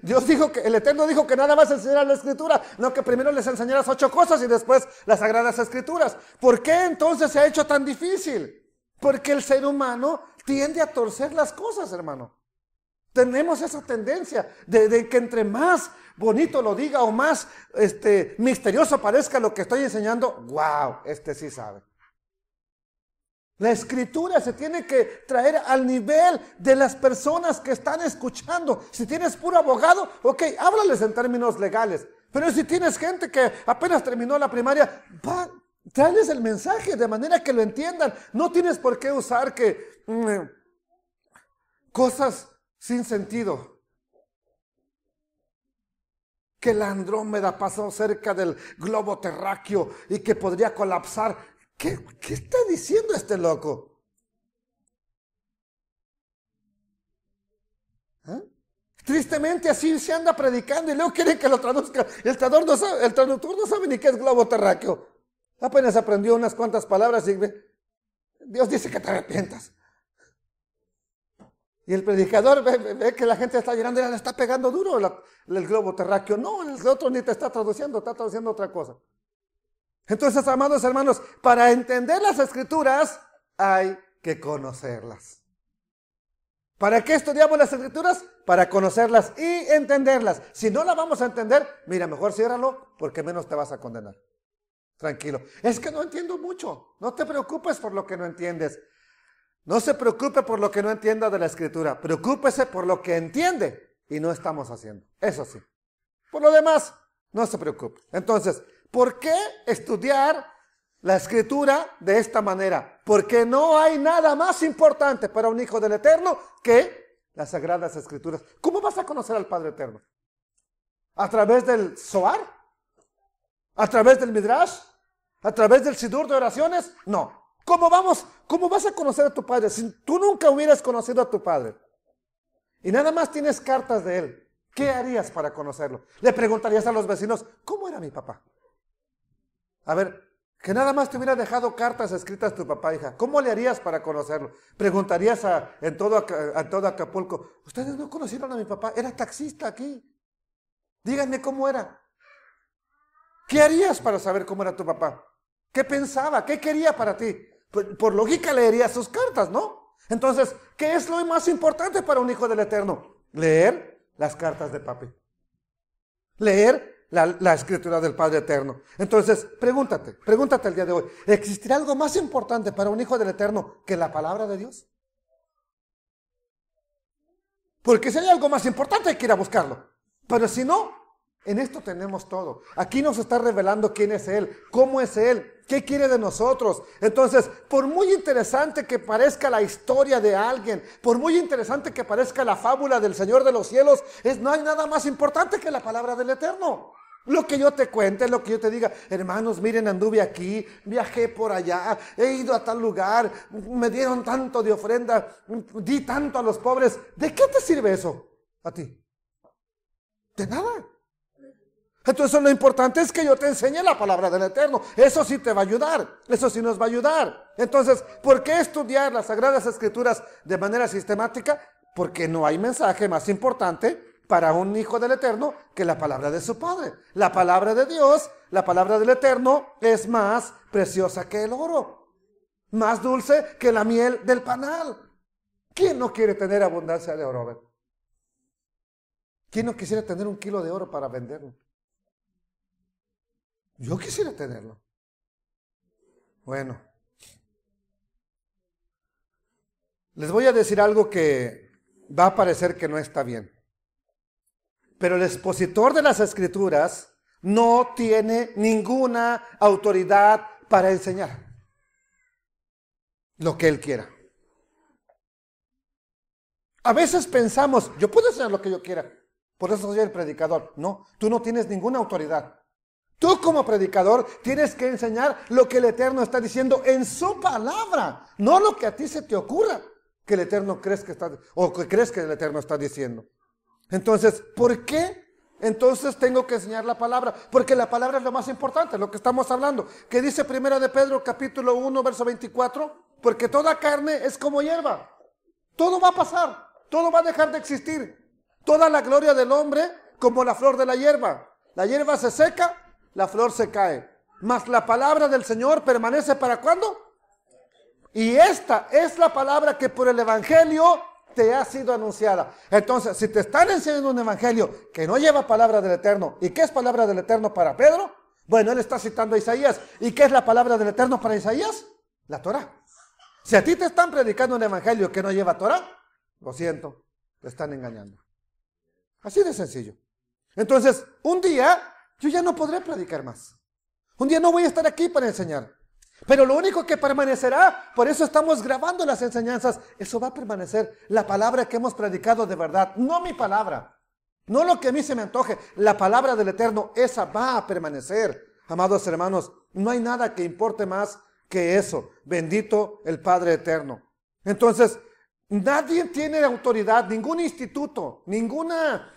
Dios dijo que, el Eterno dijo que nada más enseñara la Escritura, no que primero les enseñaras 8 cosas y después las Sagradas Escrituras. ¿Por qué entonces se ha hecho tan difícil? Porque el ser humano tiende a torcer las cosas, hermano. Tenemos esa tendencia de que entre más bonito lo diga o más misterioso parezca lo que estoy enseñando, wow, sí sabe. La Escritura se tiene que traer al nivel de las personas que están escuchando. Si tienes puro abogado, ok, háblales en términos legales. Pero si tienes gente que apenas terminó la primaria, tráeles el mensaje de manera que lo entiendan. No tienes por qué usar cosas sin sentido. Que la Andrómeda pasó cerca del globo terráqueo y que podría colapsar. ¿Qué está diciendo este loco? ¿Eh? Tristemente así se anda predicando y luego quieren que lo traduzca. El traductor no sabe ni qué es globo terráqueo. Apenas aprendió unas cuantas palabras y Dios dice que te arrepientas. Y el predicador ve que la gente está llorando y le está pegando duro el globo terráqueo. No, el otro ni te está traduciendo otra cosa. Entonces, amados hermanos, para entender las Escrituras hay que conocerlas. ¿Para qué estudiamos las Escrituras? Para conocerlas y entenderlas. Si no las vamos a entender, mira, mejor ciérralo porque menos te vas a condenar. Tranquilo. Es que no entiendo mucho. No te preocupes por lo que no entiendes. No se preocupe por lo que no entienda de la Escritura. Preocúpese por lo que entiende y no estamos haciendo. Eso sí. Por lo demás, no se preocupe. Entonces, ¿por qué estudiar la Escritura de esta manera? Porque no hay nada más importante para un hijo del Eterno que las Sagradas Escrituras. ¿Cómo vas a conocer al Padre Eterno? ¿A través del Zohar? ¿A través del Midrash? ¿A través del Sidur de oraciones? No. ¿Cómo vas a conocer a tu Padre si tú nunca hubieras conocido a tu Padre? Y nada más tienes cartas de Él. ¿Qué harías para conocerlo? Le preguntarías a los vecinos, ¿cómo era mi papá? A ver, que nada más te hubiera dejado cartas escritas tu papá, hija. ¿Cómo le harías para conocerlo? Preguntarías en todo Acapulco, ¿ustedes no conocieron a mi papá? Era taxista aquí. Díganme cómo era. ¿Qué harías para saber cómo era tu papá? ¿Qué pensaba? ¿Qué quería para ti? Por lógica leerías sus cartas, ¿no? Entonces, ¿qué es lo más importante para un hijo del Eterno? Leer las cartas de papi. Leer la Escritura del Padre Eterno. Entonces, pregúntate el día de hoy, ¿existirá algo más importante para un hijo del Eterno que la palabra de Dios? Porque si hay algo más importante hay que ir a buscarlo. Pero si no, en esto tenemos todo. Aquí nos está revelando quién es Él, cómo es Él, qué quiere de nosotros. Entonces, por muy interesante que parezca la historia de alguien, por muy interesante que parezca la fábula del Señor de los cielos, no hay nada más importante que la palabra del Eterno. Lo que yo te cuente, lo que yo te diga, hermanos, miren, anduve aquí, viajé por allá, he ido a tal lugar, me dieron tanto de ofrenda, di tanto a los pobres. ¿De qué te sirve eso a ti? De nada. Entonces lo importante es que yo te enseñe la palabra del Eterno. Eso sí te va a ayudar, eso sí nos va a ayudar. Entonces, ¿por qué estudiar las Sagradas Escrituras de manera sistemática? Porque no hay mensaje más importante para un hijo del Eterno que la palabra de su Padre. La palabra de Dios, la palabra del Eterno es más preciosa que el oro, más dulce que la miel del panal. ¿Quién no quiere tener abundancia de oro? ¿Quién no quisiera tener 1 kilo de oro para venderlo? Yo quisiera tenerlo. Bueno, les voy a decir algo que va a parecer que no está bien. Pero el expositor de las Escrituras no tiene ninguna autoridad para enseñar lo que él quiera. A veces pensamos, yo puedo enseñar lo que yo quiera, por eso soy el predicador. No, tú no tienes ninguna autoridad. Tú como predicador tienes que enseñar lo que el Eterno está diciendo en su palabra, no lo que a ti se te ocurra que el Eterno crees que está, o que crees que el Eterno está diciendo. Entonces, ¿por qué? Entonces tengo que enseñar la palabra, porque la palabra es lo más importante, lo que estamos hablando. ¿Qué dice 1 de Pedro capítulo 1 verso 24? Porque toda carne es como hierba. Todo va a pasar, todo va a dejar de existir. Toda la gloria del hombre como la flor de la hierba. La hierba se seca, la flor se cae. Mas la palabra del Señor permanece ¿para cuándo? Y esta es la palabra que por el evangelio te ha sido anunciada. Entonces, si te están enseñando un evangelio que no lleva palabra del Eterno, ¿y qué es palabra del Eterno para Pedro? Bueno, él está citando a Isaías. ¿Y qué es la palabra del Eterno para Isaías? La Torah. Si a ti te están predicando un evangelio que no lleva Torah, lo siento, te están engañando. Así de sencillo. Entonces, un día yo ya no podré predicar más. Un día no voy a estar aquí para enseñar. Pero lo único que permanecerá, por eso estamos grabando las enseñanzas, eso va a permanecer, la palabra que hemos predicado de verdad, no mi palabra, no lo que a mí se me antoje, la palabra del Eterno, esa va a permanecer. Amados hermanos, no hay nada que importe más que eso. Bendito el Padre Eterno. Entonces, nadie tiene autoridad, ningún instituto, ninguna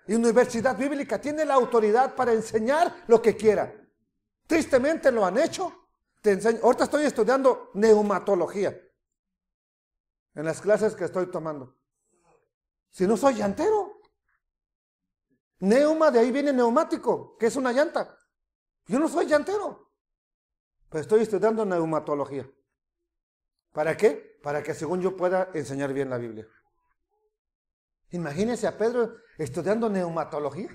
universidad bíblica tiene la autoridad para enseñar lo que quiera. Tristemente lo han hecho. Te enseño. Ahorita estoy estudiando neumatología en las clases que estoy tomando. Si no soy llantero. Neuma, de ahí viene neumático, que es una llanta. Yo no soy llantero. Pero estoy estudiando neumatología. ¿Para qué? Para que según yo pueda enseñar bien la Biblia. Imagínense a Pedro estudiando neumatología.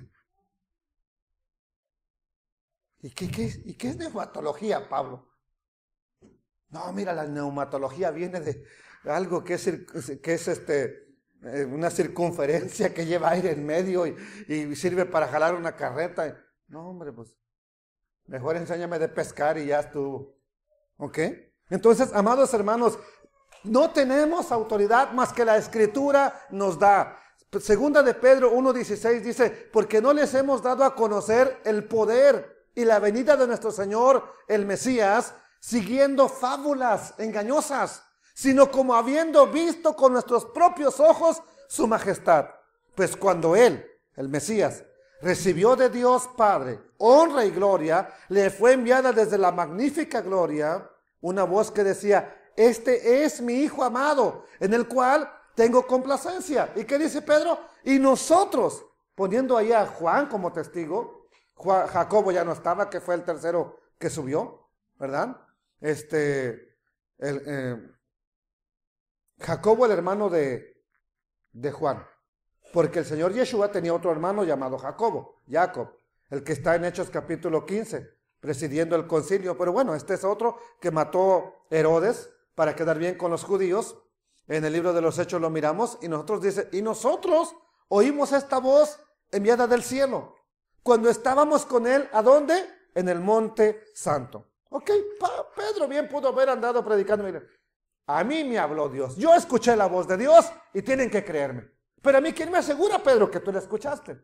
¿Y qué es neumatología, Pablo? No, mira, la neumatología viene de algo que es una circunferencia que lleva aire en medio y sirve para jalar una carreta. No, hombre, pues mejor enséñame de pescar y ya estuvo. ¿Ok? Entonces, amados hermanos, no tenemos autoridad más que la Escritura nos da. Segunda de Pedro 1:16 dice, porque no les hemos dado a conocer el poder y la venida de nuestro Señor, el Mesías, siguiendo fábulas engañosas, sino como habiendo visto con nuestros propios ojos su majestad. Pues cuando Él, el Mesías, recibió de Dios Padre honra y gloria, le fue enviada desde la magnífica gloria una voz que decía, este es mi Hijo amado, en el cual tengo complacencia. ¿Y qué dice Pedro? Y nosotros, poniendo ahí a Juan como testigo, Jacobo ya no estaba, que fue el tercero que subió, ¿verdad? Jacobo, el hermano de Juan, porque el Señor Yeshua tenía otro hermano llamado Jacob, el que está en Hechos capítulo 15, presidiendo el concilio. Pero bueno, este es otro que mató Herodes para quedar bien con los judíos. En el libro de los Hechos lo miramos y nosotros oímos esta voz enviada del cielo cuando estábamos con él, ¿a dónde? En el monte santo. Ok, Pedro bien pudo haber andado predicando. Mire, a mí me habló Dios, yo escuché la voz de Dios y tienen que creerme. Pero a mí, ¿quién me asegura, Pedro, que tú la escuchaste?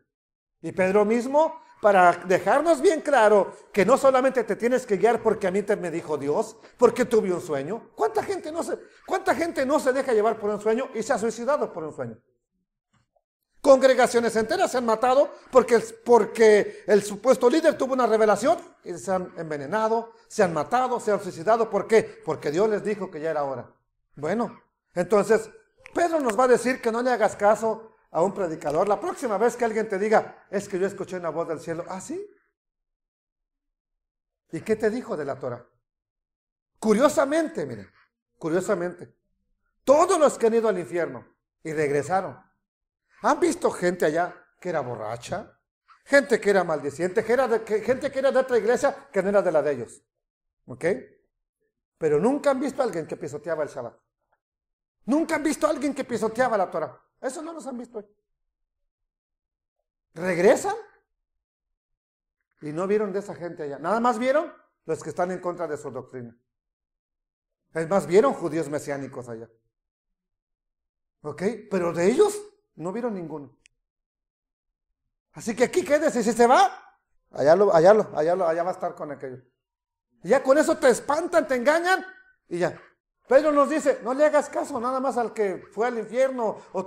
Y Pedro mismo, para dejarnos bien claro que no solamente te tienes que guiar porque a mí me dijo Dios, porque tuve un sueño. ¿Cuánta gente no se deja llevar por un sueño y se ha suicidado por un sueño? Congregaciones enteras se han matado porque el supuesto líder tuvo una revelación y se han envenenado, se han matado, se han suicidado. ¿Por qué? Porque Dios les dijo que ya era hora. Bueno, entonces Pedro nos va a decir que no le hagas caso a un predicador. La próxima vez que alguien te diga, es que yo escuché una voz del cielo. ¿Ah, sí? ¿Y qué te dijo de la Torah? Curiosamente, miren, todos los que han ido al infierno y regresaron, ¿han visto gente allá que era borracha? Gente que era maldiciente, gente que era de otra iglesia que no era de la de ellos. ¿Ok? Pero nunca han visto a alguien que pisoteaba el Shabbat. Nunca han visto a alguien que pisoteaba la Torah. Eso no los han visto hoy. Regresan y no vieron de esa gente allá. Nada más vieron los que están en contra de su doctrina. Es más, vieron judíos mesiánicos allá. ¿Ok? Pero de ellos no vieron ninguno. Así que aquí quédese. Si se va, allá va a estar con aquello. Y ya con eso te espantan, te engañan y ya. Pedro nos dice, no le hagas caso nada más al que fue al infierno o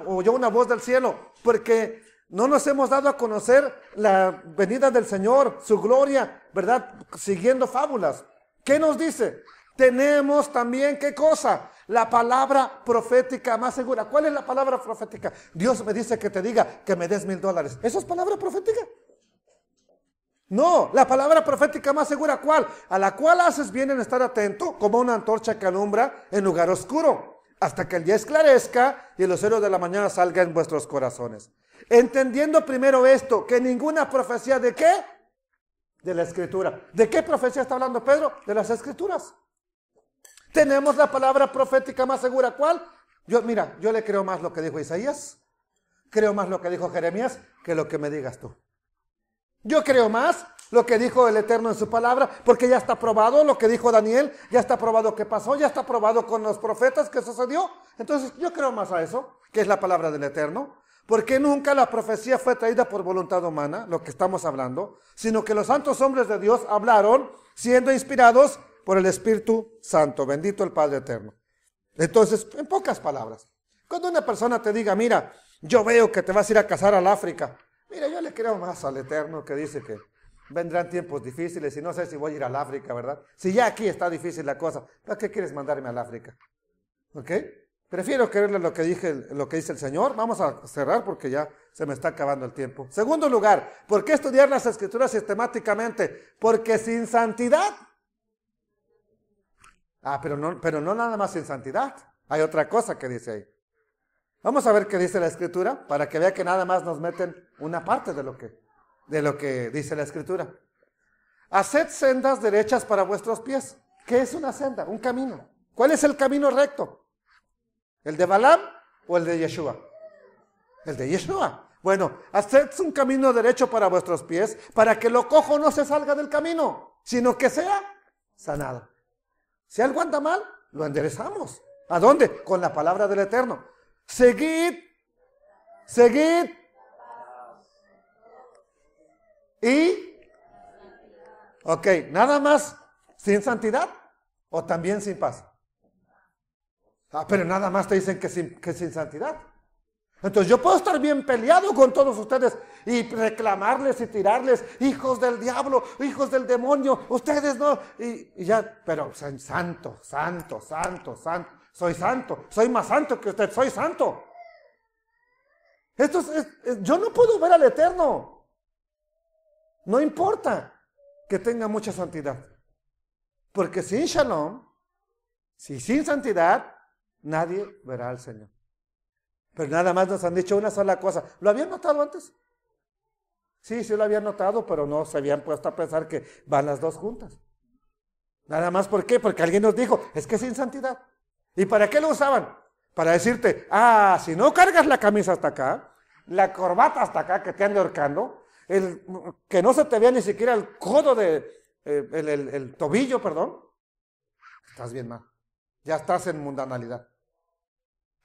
oyó una voz del cielo, porque no nos hemos dado a conocer la venida del Señor, su gloria, ¿verdad? Siguiendo fábulas. ¿Qué nos dice? Tenemos también, ¿qué cosa? La palabra profética más segura. ¿Cuál es la palabra profética? Dios me dice que te diga que me des $1000. ¿Eso es palabra profética? No, la palabra profética más segura, ¿cuál? A la cual haces bien en estar atento, como una antorcha que alumbra en lugar oscuro, hasta que el día esclarezca y el lucero de la mañana salga en vuestros corazones. Entendiendo primero esto, que ninguna profecía ¿de qué? De la Escritura. ¿De qué profecía está hablando Pedro? De las Escrituras. Tenemos la palabra profética más segura, ¿cuál? Yo le creo más lo que dijo Isaías, creo más lo que dijo Jeremías, que lo que me digas tú. Yo creo más lo que dijo el Eterno en su palabra, porque ya está probado lo que dijo Daniel, ya está probado que pasó, ya está probado con los profetas que sucedió. Entonces yo creo más a eso, que es la palabra del Eterno, porque nunca la profecía fue traída por voluntad humana, lo que estamos hablando, sino que los santos hombres de Dios hablaron siendo inspirados por el Espíritu Santo. Bendito el Padre Eterno. Entonces, en pocas palabras, cuando una persona te diga, mira, yo veo que te vas a ir a casar al África, mira, yo le creo más al Eterno que dice que vendrán tiempos difíciles y no sé si voy a ir al África, ¿verdad? Si ya aquí está difícil la cosa, ¿para qué quieres mandarme al África? ¿Ok? Prefiero creerle lo que dice el Señor. Vamos a cerrar porque ya se me está acabando el tiempo. Segundo lugar, ¿por qué estudiar las Escrituras sistemáticamente? Porque sin santidad. Pero no nada más sin santidad. Hay otra cosa que dice ahí. Vamos a ver qué dice la Escritura, para que vea que nada más nos meten una parte de lo que dice la Escritura. Haced sendas derechas para vuestros pies. ¿Qué es una senda? Un camino. ¿Cuál es el camino recto? ¿El de Balaam o el de Yeshua? El de Yeshua. Bueno, haced un camino derecho para vuestros pies, para que lo cojo no se salga del camino, sino que sea sanado. Si algo anda mal, lo enderezamos. ¿A dónde? Con la palabra del Eterno. Seguid. Y, ok, nada más sin santidad o también sin paz. Pero nada más te dicen que sin santidad. Entonces yo puedo estar bien peleado con todos ustedes y reclamarles y tirarles, hijos del diablo, hijos del demonio, ustedes no, y ya, pero santo, soy santo, soy más santo que usted, soy santo. Yo no puedo ver al Eterno. No importa que tenga mucha santidad, porque sin shalom, sin santidad, nadie verá al Señor. Pero nada más nos han dicho una sola cosa. ¿Lo habían notado antes? Sí lo habían notado, pero no se habían puesto a pensar que van las dos juntas. Nada más, ¿por qué? Porque alguien nos dijo, es que sin santidad. ¿Y para qué lo usaban? Para decirte, si no cargas la camisa hasta acá, la corbata hasta acá que te ande ahorcando, que no se te vea ni siquiera el codo el tobillo, perdón, estás bien mal. Ya estás en mundanalidad.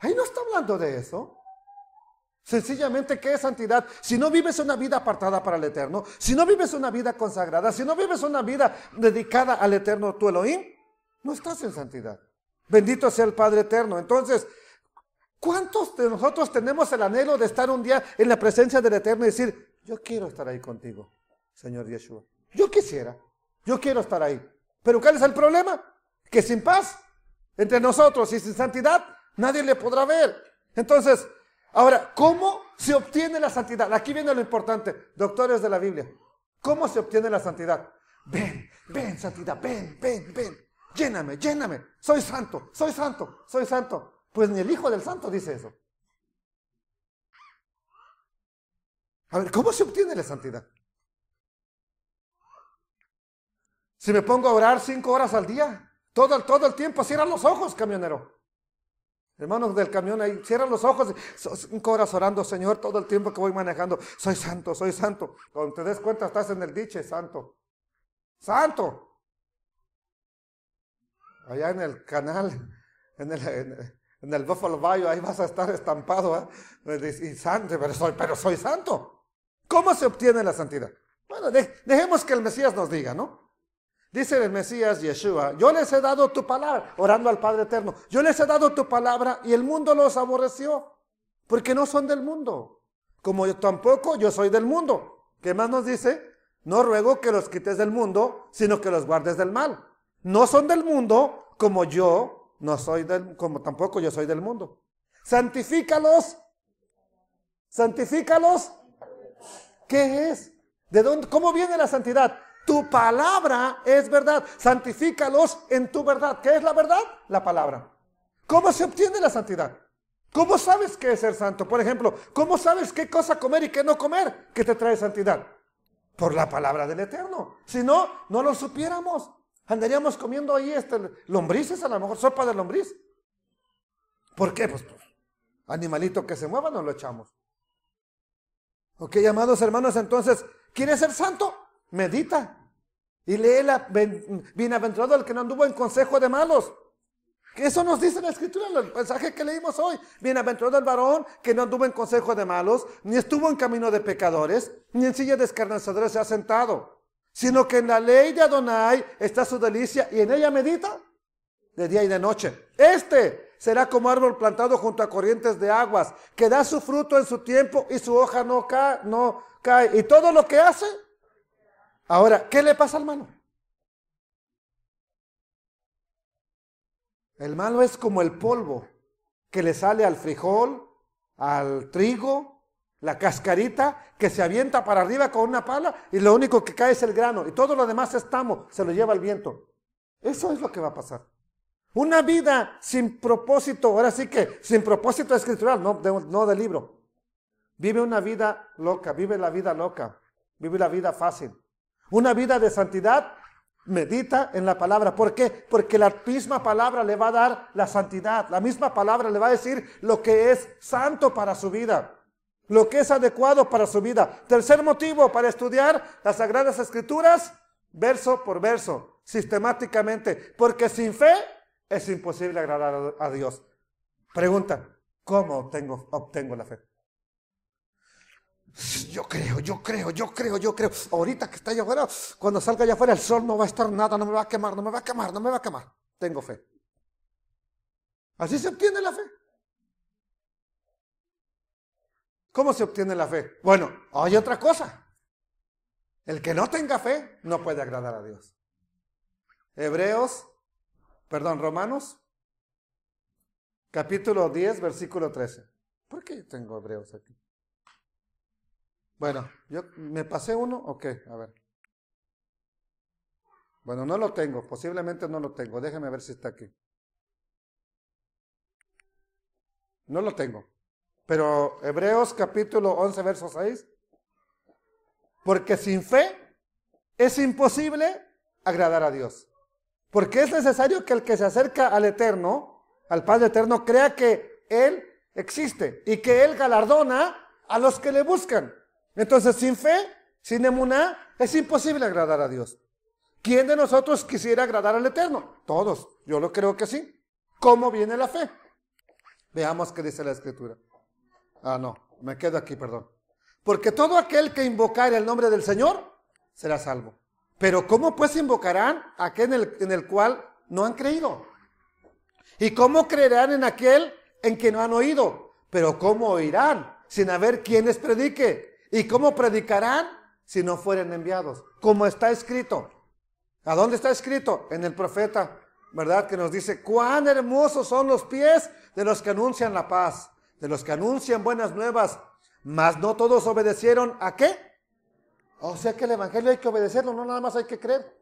Ahí no está hablando de eso. Sencillamente, ¿qué es santidad? Si no vives una vida apartada para el Eterno, si no vives una vida consagrada, si no vives una vida dedicada al Eterno tu Elohim, no estás en santidad. Bendito sea el Padre Eterno. Entonces, ¿cuántos de nosotros tenemos el anhelo de estar un día en la presencia del Eterno y decir, yo quiero estar ahí contigo, Señor Yeshua? Yo quisiera, yo quiero estar ahí. Pero ¿cuál es el problema? Que sin paz entre nosotros y sin santidad, nadie le podrá ver. Entonces, ahora, ¿cómo se obtiene la santidad? Aquí viene lo importante, doctores de la Biblia. ¿Cómo se obtiene la santidad? Ven, santidad, ven. Lléname. Soy santo. Pues ni el Hijo del Santo dice eso. A ver, ¿cómo se obtiene la santidad? Si me pongo a orar 5 horas al día, todo el tiempo, cierra los ojos, camionero. Hermanos del camión ahí, cierran los ojos, 5 horas orando, Señor, todo el tiempo que voy manejando, soy santo. Cuando te des cuenta, estás en el diche, santo. Allá en el canal, en el Buffalo Bayou, ahí vas a estar estampado, y santo, pero soy santo. ¿Cómo se obtiene la santidad? Bueno, dejemos que el Mesías nos diga, ¿no? Dice el Mesías Yeshua, yo les he dado tu palabra, orando al Padre Eterno, yo les he dado tu palabra y el mundo los aborreció, porque no son del mundo, como yo tampoco yo soy del mundo. ¿Qué más nos dice? No ruego que los quites del mundo, sino que los guardes del mal. No son del mundo, como yo no soy como tampoco yo soy del mundo. Santifícalos. Santifícalos. ¿Qué es? ¿De dónde? ¿Cómo viene la santidad? Tu palabra es verdad. Santifícalos en tu verdad. ¿Qué es la verdad? La palabra. ¿Cómo se obtiene la santidad? ¿Cómo sabes qué es ser santo? Por ejemplo, ¿cómo sabes qué cosa comer y qué no comer que te trae santidad? Por la palabra del Eterno. Si no, no lo supiéramos. Andaríamos comiendo ahí lombrices, a lo mejor sopa de lombriz. ¿Por qué? Pues animalito que se mueva no lo echamos. Ok, amados hermanos, entonces, ¿quieres ser santo? Medita. Y lee bienaventurado el que no anduvo en consejo de malos. Que eso nos dice la Escritura, el pasaje que leímos hoy. Bienaventurado el varón que no anduvo en consejo de malos, ni estuvo en camino de pecadores, ni en silla de escarnecedores se ha sentado, sino que en la ley de Adonai está su delicia y en ella medita de día y de noche. Este será como árbol plantado junto a corrientes de aguas, que da su fruto en su tiempo y su hoja no cae. Y todo lo que hace. Ahora, ¿qué le pasa al malo? El malo es como el polvo que le sale al frijol, al trigo, la cascarita que se avienta para arriba con una pala y lo único que cae es el grano y todo lo demás es tamo, se lo lleva el viento. Eso es lo que va a pasar. Una vida sin propósito, ahora sí que sin propósito escritural, no de libro. Vive una vida loca, vive la vida loca, vive la vida fácil. Una vida de santidad. Medita en la palabra. ¿Por qué? Porque la misma palabra le va a dar la santidad. La misma palabra le va a decir lo que es santo para su vida, lo que es adecuado para su vida. Tercer motivo para estudiar las Sagradas Escrituras, verso por verso, sistemáticamente. Porque sin fe es imposible agradar a Dios. Pregunta, ¿cómo obtengo la fe? Yo creo. Ahorita que está allá afuera, cuando salga allá afuera el sol no va a estar nada, no me va a quemar. Tengo fe. Así se obtiene la fe. ¿Cómo se obtiene la fe? Bueno, hay otra cosa. El que no tenga fe no puede agradar a Dios. Romanos, capítulo 10, versículo 13. ¿Por qué yo tengo Hebreos aquí? Bueno, yo me pasé uno, ok, a ver. Bueno, no lo tengo, posiblemente no lo tengo, déjeme ver si está aquí. No lo tengo, pero Hebreos capítulo 11, verso 6. Porque sin fe es imposible agradar a Dios. Porque es necesario que el que se acerca al Eterno, al Padre Eterno, crea que Él existe y que Él galardona a los que le buscan. Entonces, sin fe, sin emuná, es imposible agradar a Dios. ¿Quién de nosotros quisiera agradar al Eterno? Todos. Yo lo creo que sí. ¿Cómo viene la fe? Veamos qué dice la Escritura. No, me quedo aquí, perdón. Porque todo aquel que invocare el nombre del Señor será salvo. Pero ¿cómo pues invocarán a aquel en el cual no han creído? ¿Y cómo creerán en aquel en que no han oído? Pero ¿cómo oirán sin haber quien les predique? ¿Y cómo predicarán si no fueren enviados? Como está escrito. ¿A dónde está escrito? En el profeta, ¿verdad? Que nos dice, cuán hermosos son los pies de los que anuncian la paz, de los que anuncian buenas nuevas, mas no todos obedecieron. ¿A qué? O sea que el evangelio hay que obedecerlo, no nada más hay que creer.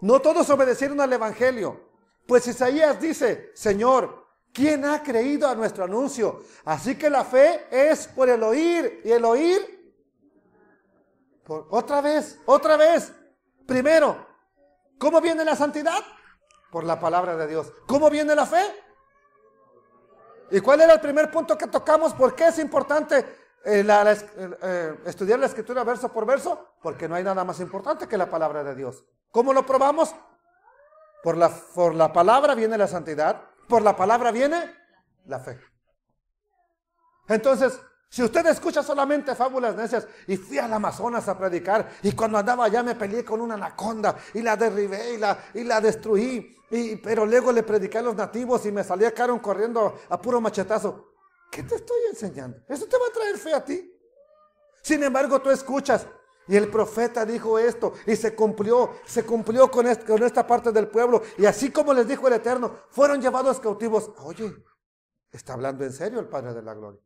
No todos obedecieron al evangelio. Pues Isaías dice, Señor, ¿quién ha creído a nuestro anuncio? Así que la fe es por el oír, y el oír otra vez. Primero, ¿cómo viene la santidad? Por la palabra de Dios. ¿Cómo viene la fe? ¿Y cuál era el primer punto que tocamos? ¿Por qué es importante estudiar la Escritura verso por verso? Porque no hay nada más importante que la palabra de Dios. ¿Cómo lo probamos? Por la palabra viene la santidad, por la palabra viene la fe. Entonces, Si usted escucha solamente fábulas necias, y fui al Amazonas a predicar, y cuando andaba allá me peleé con una anaconda, y la derribé, y la destruí, pero luego le prediqué a los nativos, y me salía caro corriendo a puro machetazo. ¿Qué te estoy enseñando? ¿Eso te va a traer fe a ti? Sin embargo, tú escuchas, y el profeta dijo esto, y se cumplió con esta parte del pueblo, y así como les dijo el Eterno, fueron llevados cautivos. Oye, está hablando en serio el Padre de la Gloria.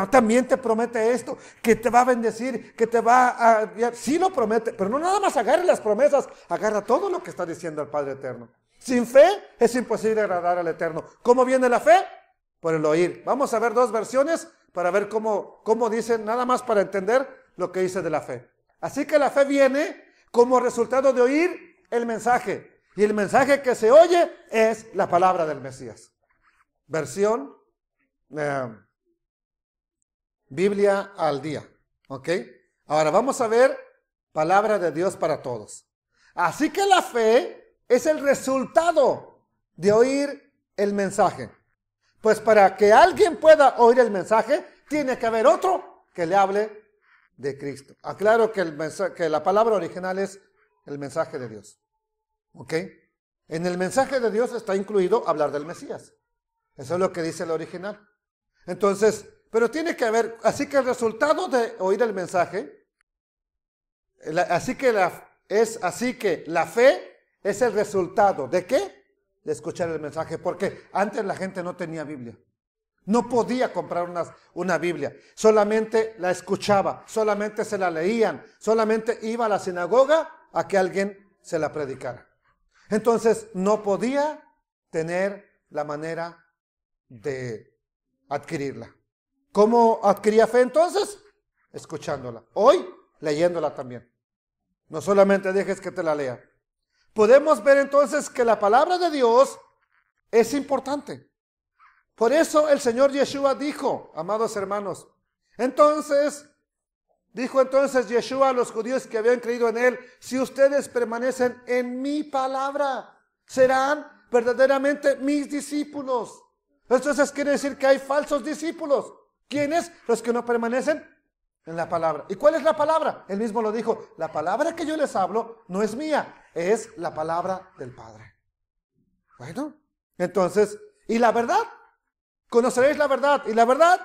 También te promete esto, que te va a bendecir, que te va a guiar. Sí lo promete, pero no nada más agarre las promesas, agarra todo lo que está diciendo el Padre Eterno. Sin fe es imposible agradar al Eterno. ¿Cómo viene la fe? Por el oír. Vamos a ver dos versiones para ver cómo dicen, nada más para entender lo que dice de la fe. Así que la fe viene como resultado de oír el mensaje. Y el mensaje que se oye es la palabra del Mesías. Versión Biblia al día. ¿Ok? Ahora vamos a ver palabra de Dios para todos. Así que la fe es el resultado de oír el mensaje. Pues para que alguien pueda oír el mensaje, tiene que haber otro que le hable de Cristo. Aclaro que la palabra original es el mensaje de Dios. ¿Ok? En el mensaje de Dios está incluido hablar del Mesías. Eso es lo que dice el original. Entonces, pero tiene que haber, así que el resultado de oír el mensaje, así que la fe es el resultado ¿de qué? De escuchar el mensaje, porque antes la gente no tenía Biblia. No podía comprar una Biblia, solamente la escuchaba, solamente se la leían, solamente iba a la sinagoga a que alguien se la predicara. Entonces no podía tener la manera de adquirirla. ¿Cómo adquiría fe entonces? Escuchándola. Hoy, leyéndola también. No solamente dejes que te la lea. Podemos ver entonces que la palabra de Dios es importante. Por eso el Señor Yeshua dijo, amados hermanos, dijo entonces Yeshua a los judíos que habían creído en él, si ustedes permanecen en mi palabra, serán verdaderamente mis discípulos. Entonces quiere decir que hay falsos discípulos. ¿Quiénes? Los que no permanecen en la palabra. ¿Y cuál es la palabra? Él mismo lo dijo, la palabra que yo les hablo no es mía, es la palabra del Padre. Bueno, entonces, ¿y la verdad? Conoceréis la verdad, y la verdad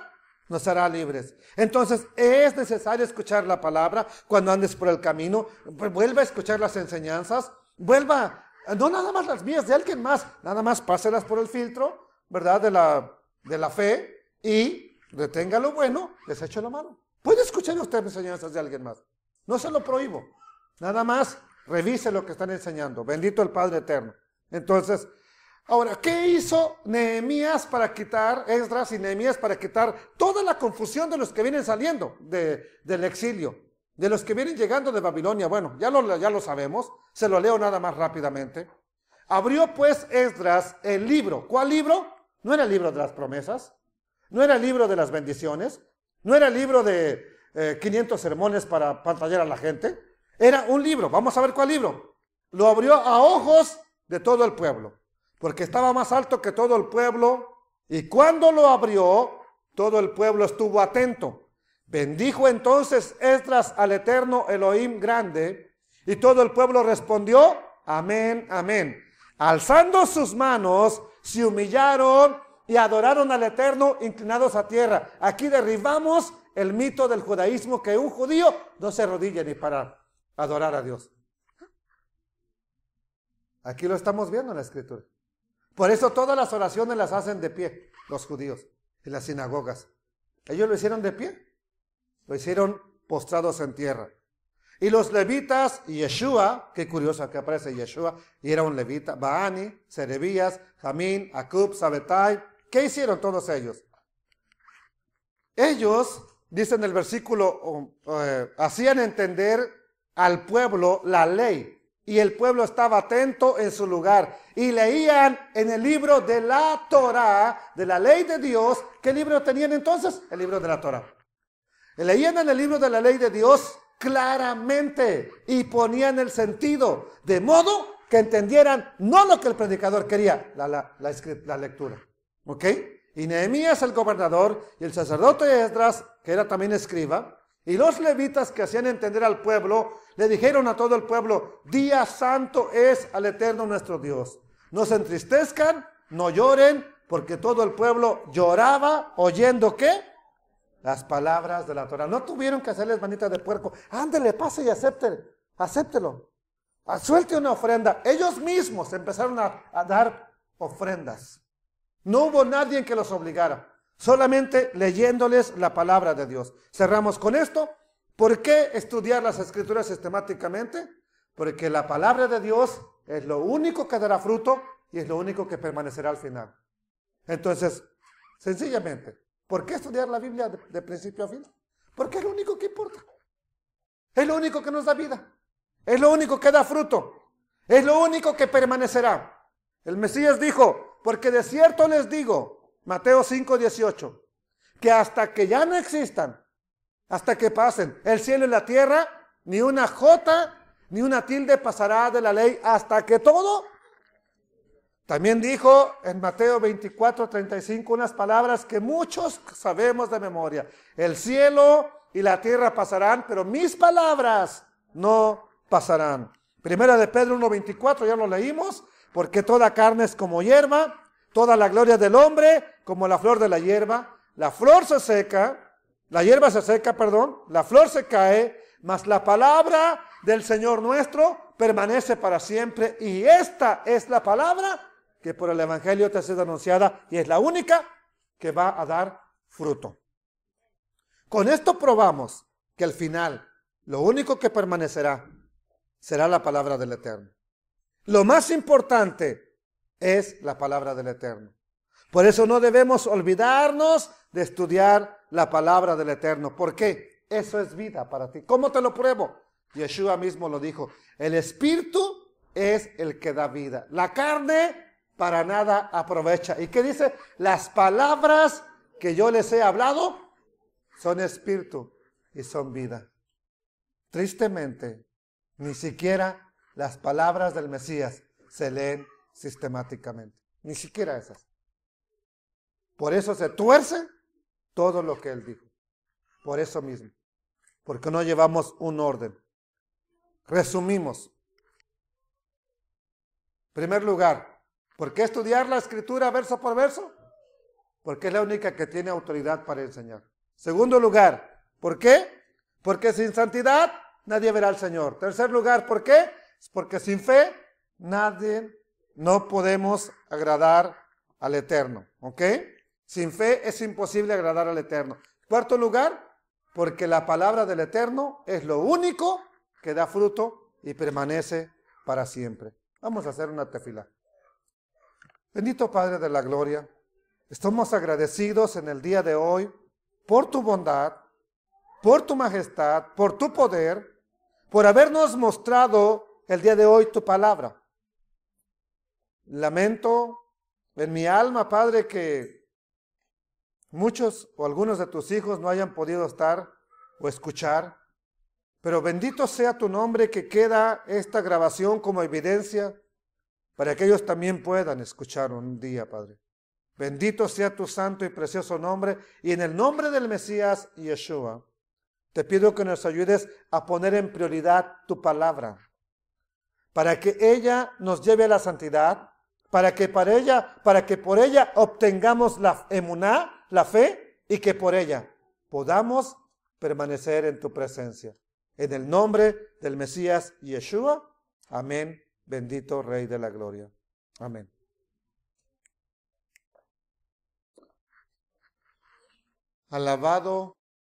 nos hará libres. Entonces, es necesario escuchar la palabra cuando andes por el camino. Vuelva a escuchar las enseñanzas. No nada más las mías, de alguien más. Nada más páselas por el filtro, ¿verdad? De la fe, y retenga lo bueno, deseche lo malo. Puede escuchar usted enseñanzas de alguien más. No se lo prohíbo. Nada más revise lo que están enseñando. Bendito el Padre Eterno. Entonces, ahora, ¿qué hizo Nehemías para quitar, Esdras y Nehemías para quitar toda la confusión de los que vienen saliendo del exilio? De los que vienen llegando de Babilonia. Bueno, ya lo sabemos. Se lo leo nada más rápidamente. Abrió pues Esdras el libro. ¿Cuál libro? No era el libro de las promesas. No era el libro de las bendiciones. No era el libro de 500 sermones para pantallar a la gente. Era un libro. Vamos a ver cuál libro. Lo abrió a ojos de todo el pueblo, porque estaba más alto que todo el pueblo. Y cuando lo abrió, todo el pueblo estuvo atento. Bendijo entonces Esdras al Eterno Elohim grande, y todo el pueblo respondió, amén, amén. Alzando sus manos, se humillaron y adoraron al Eterno inclinados a tierra. Aquí derribamos el mito del judaísmo, que un judío no se arrodilla ni para adorar a Dios. Aquí lo estamos viendo en la Escritura. Por eso todas las oraciones las hacen de pie los judíos en las sinagogas. Ellos lo hicieron de pie, lo hicieron postrados en tierra. Y los levitas y Yeshua, qué curioso que aparece Yeshua, y era un levita, Baani, Serebías, Jamín, Acub, Sabetai. ¿Qué hicieron todos ellos? Ellos, dice en el versículo, hacían entender al pueblo la ley. Y el pueblo estaba atento en su lugar. Y leían en el libro de la Torá, de la ley de Dios. ¿Qué libro tenían entonces? El libro de la Torá. Leían en el libro de la ley de Dios claramente. Y ponían el sentido. De modo que entendieran no lo que el predicador quería, la lectura. ¿Ok? Y Nehemías el gobernador y el sacerdote Esdras, que era también escriba, y los levitas que hacían entender al pueblo, le dijeron a todo el pueblo: día santo es al Eterno nuestro Dios. No se entristezcan, no lloren, porque todo el pueblo lloraba oyendo ¿qué? Las palabras de la Torah. No tuvieron que hacerles manita de puerco. Ándele, pase y acéptelo. Suelte una ofrenda. Ellos mismos empezaron a dar ofrendas. No hubo nadie que los obligara. Solamente leyéndoles la palabra de Dios. Cerramos con esto. ¿Por qué estudiar las Escrituras sistemáticamente? Porque la palabra de Dios es lo único que dará fruto y es lo único que permanecerá al final. Entonces, sencillamente, ¿por qué estudiar la Biblia de principio a fin? Porque es lo único que importa. Es lo único que nos da vida. Es lo único que da fruto. Es lo único que permanecerá. El Mesías dijo: porque de cierto les digo, Mateo 5:18, que hasta que ya no existan, hasta que pasen el cielo y la tierra, ni una jota, ni una tilde pasará de la ley hasta que todo. También dijo en Mateo 24:35 unas palabras que muchos sabemos de memoria: el cielo y la tierra pasarán, pero mis palabras no pasarán. Primera de Pedro 1:24, ya lo leímos: porque toda carne es como hierba, toda la gloria del hombre como la flor de la hierba. La flor se seca, la hierba se seca, la flor se cae, mas la palabra del Señor nuestro permanece para siempre. Y esta es la palabra que por el Evangelio te ha sido anunciada y es la única que va a dar fruto. Con esto probamos que al final lo único que permanecerá será la palabra del Eterno. Lo más importante es la palabra del Eterno. Por eso no debemos olvidarnos de estudiar la palabra del Eterno. ¿Por qué? Eso es vida para ti. ¿Cómo te lo pruebo? Yeshua mismo lo dijo: el Espíritu es el que da vida. La carne para nada aprovecha. ¿Y qué dice? Las palabras que yo les he hablado son espíritu y son vida. Tristemente, ni siquiera las palabras del Mesías se leen sistemáticamente. Ni siquiera esas. Por eso se tuerce todo lo que él dijo. Por eso mismo. Porque no llevamos un orden. Resumimos. En primer lugar, ¿por qué estudiar la Escritura verso por verso? Porque es la única que tiene autoridad para enseñar. Segundo lugar, ¿por qué? Porque sin santidad nadie verá al Señor. Tercer lugar, ¿por qué? Porque sin fe no podemos agradar al Eterno. ¿Ok? Sin fe es imposible agradar al Eterno. Cuarto lugar, porque la palabra del Eterno es lo único que da fruto y permanece para siempre. Vamos a hacer una tefilá. Bendito Padre de la gloria, estamos agradecidos en el día de hoy por tu bondad, por tu majestad, por tu poder, por habernos mostrado el día de hoy tu palabra. Lamento en mi alma, Padre, que muchos o algunos de tus hijos no hayan podido estar o escuchar, pero bendito sea tu nombre, que queda esta grabación como evidencia para que ellos también puedan escuchar un día, Padre. Bendito sea tu santo y precioso nombre, y en el nombre del Mesías Yeshua, te pido que nos ayudes a poner en prioridad tu palabra, para que ella nos lleve a la santidad, para que por ella obtengamos la emuná, la fe, y que por ella podamos permanecer en tu presencia. En el nombre del Mesías Yeshua, amén. Bendito Rey de la Gloria. Amén. Alabado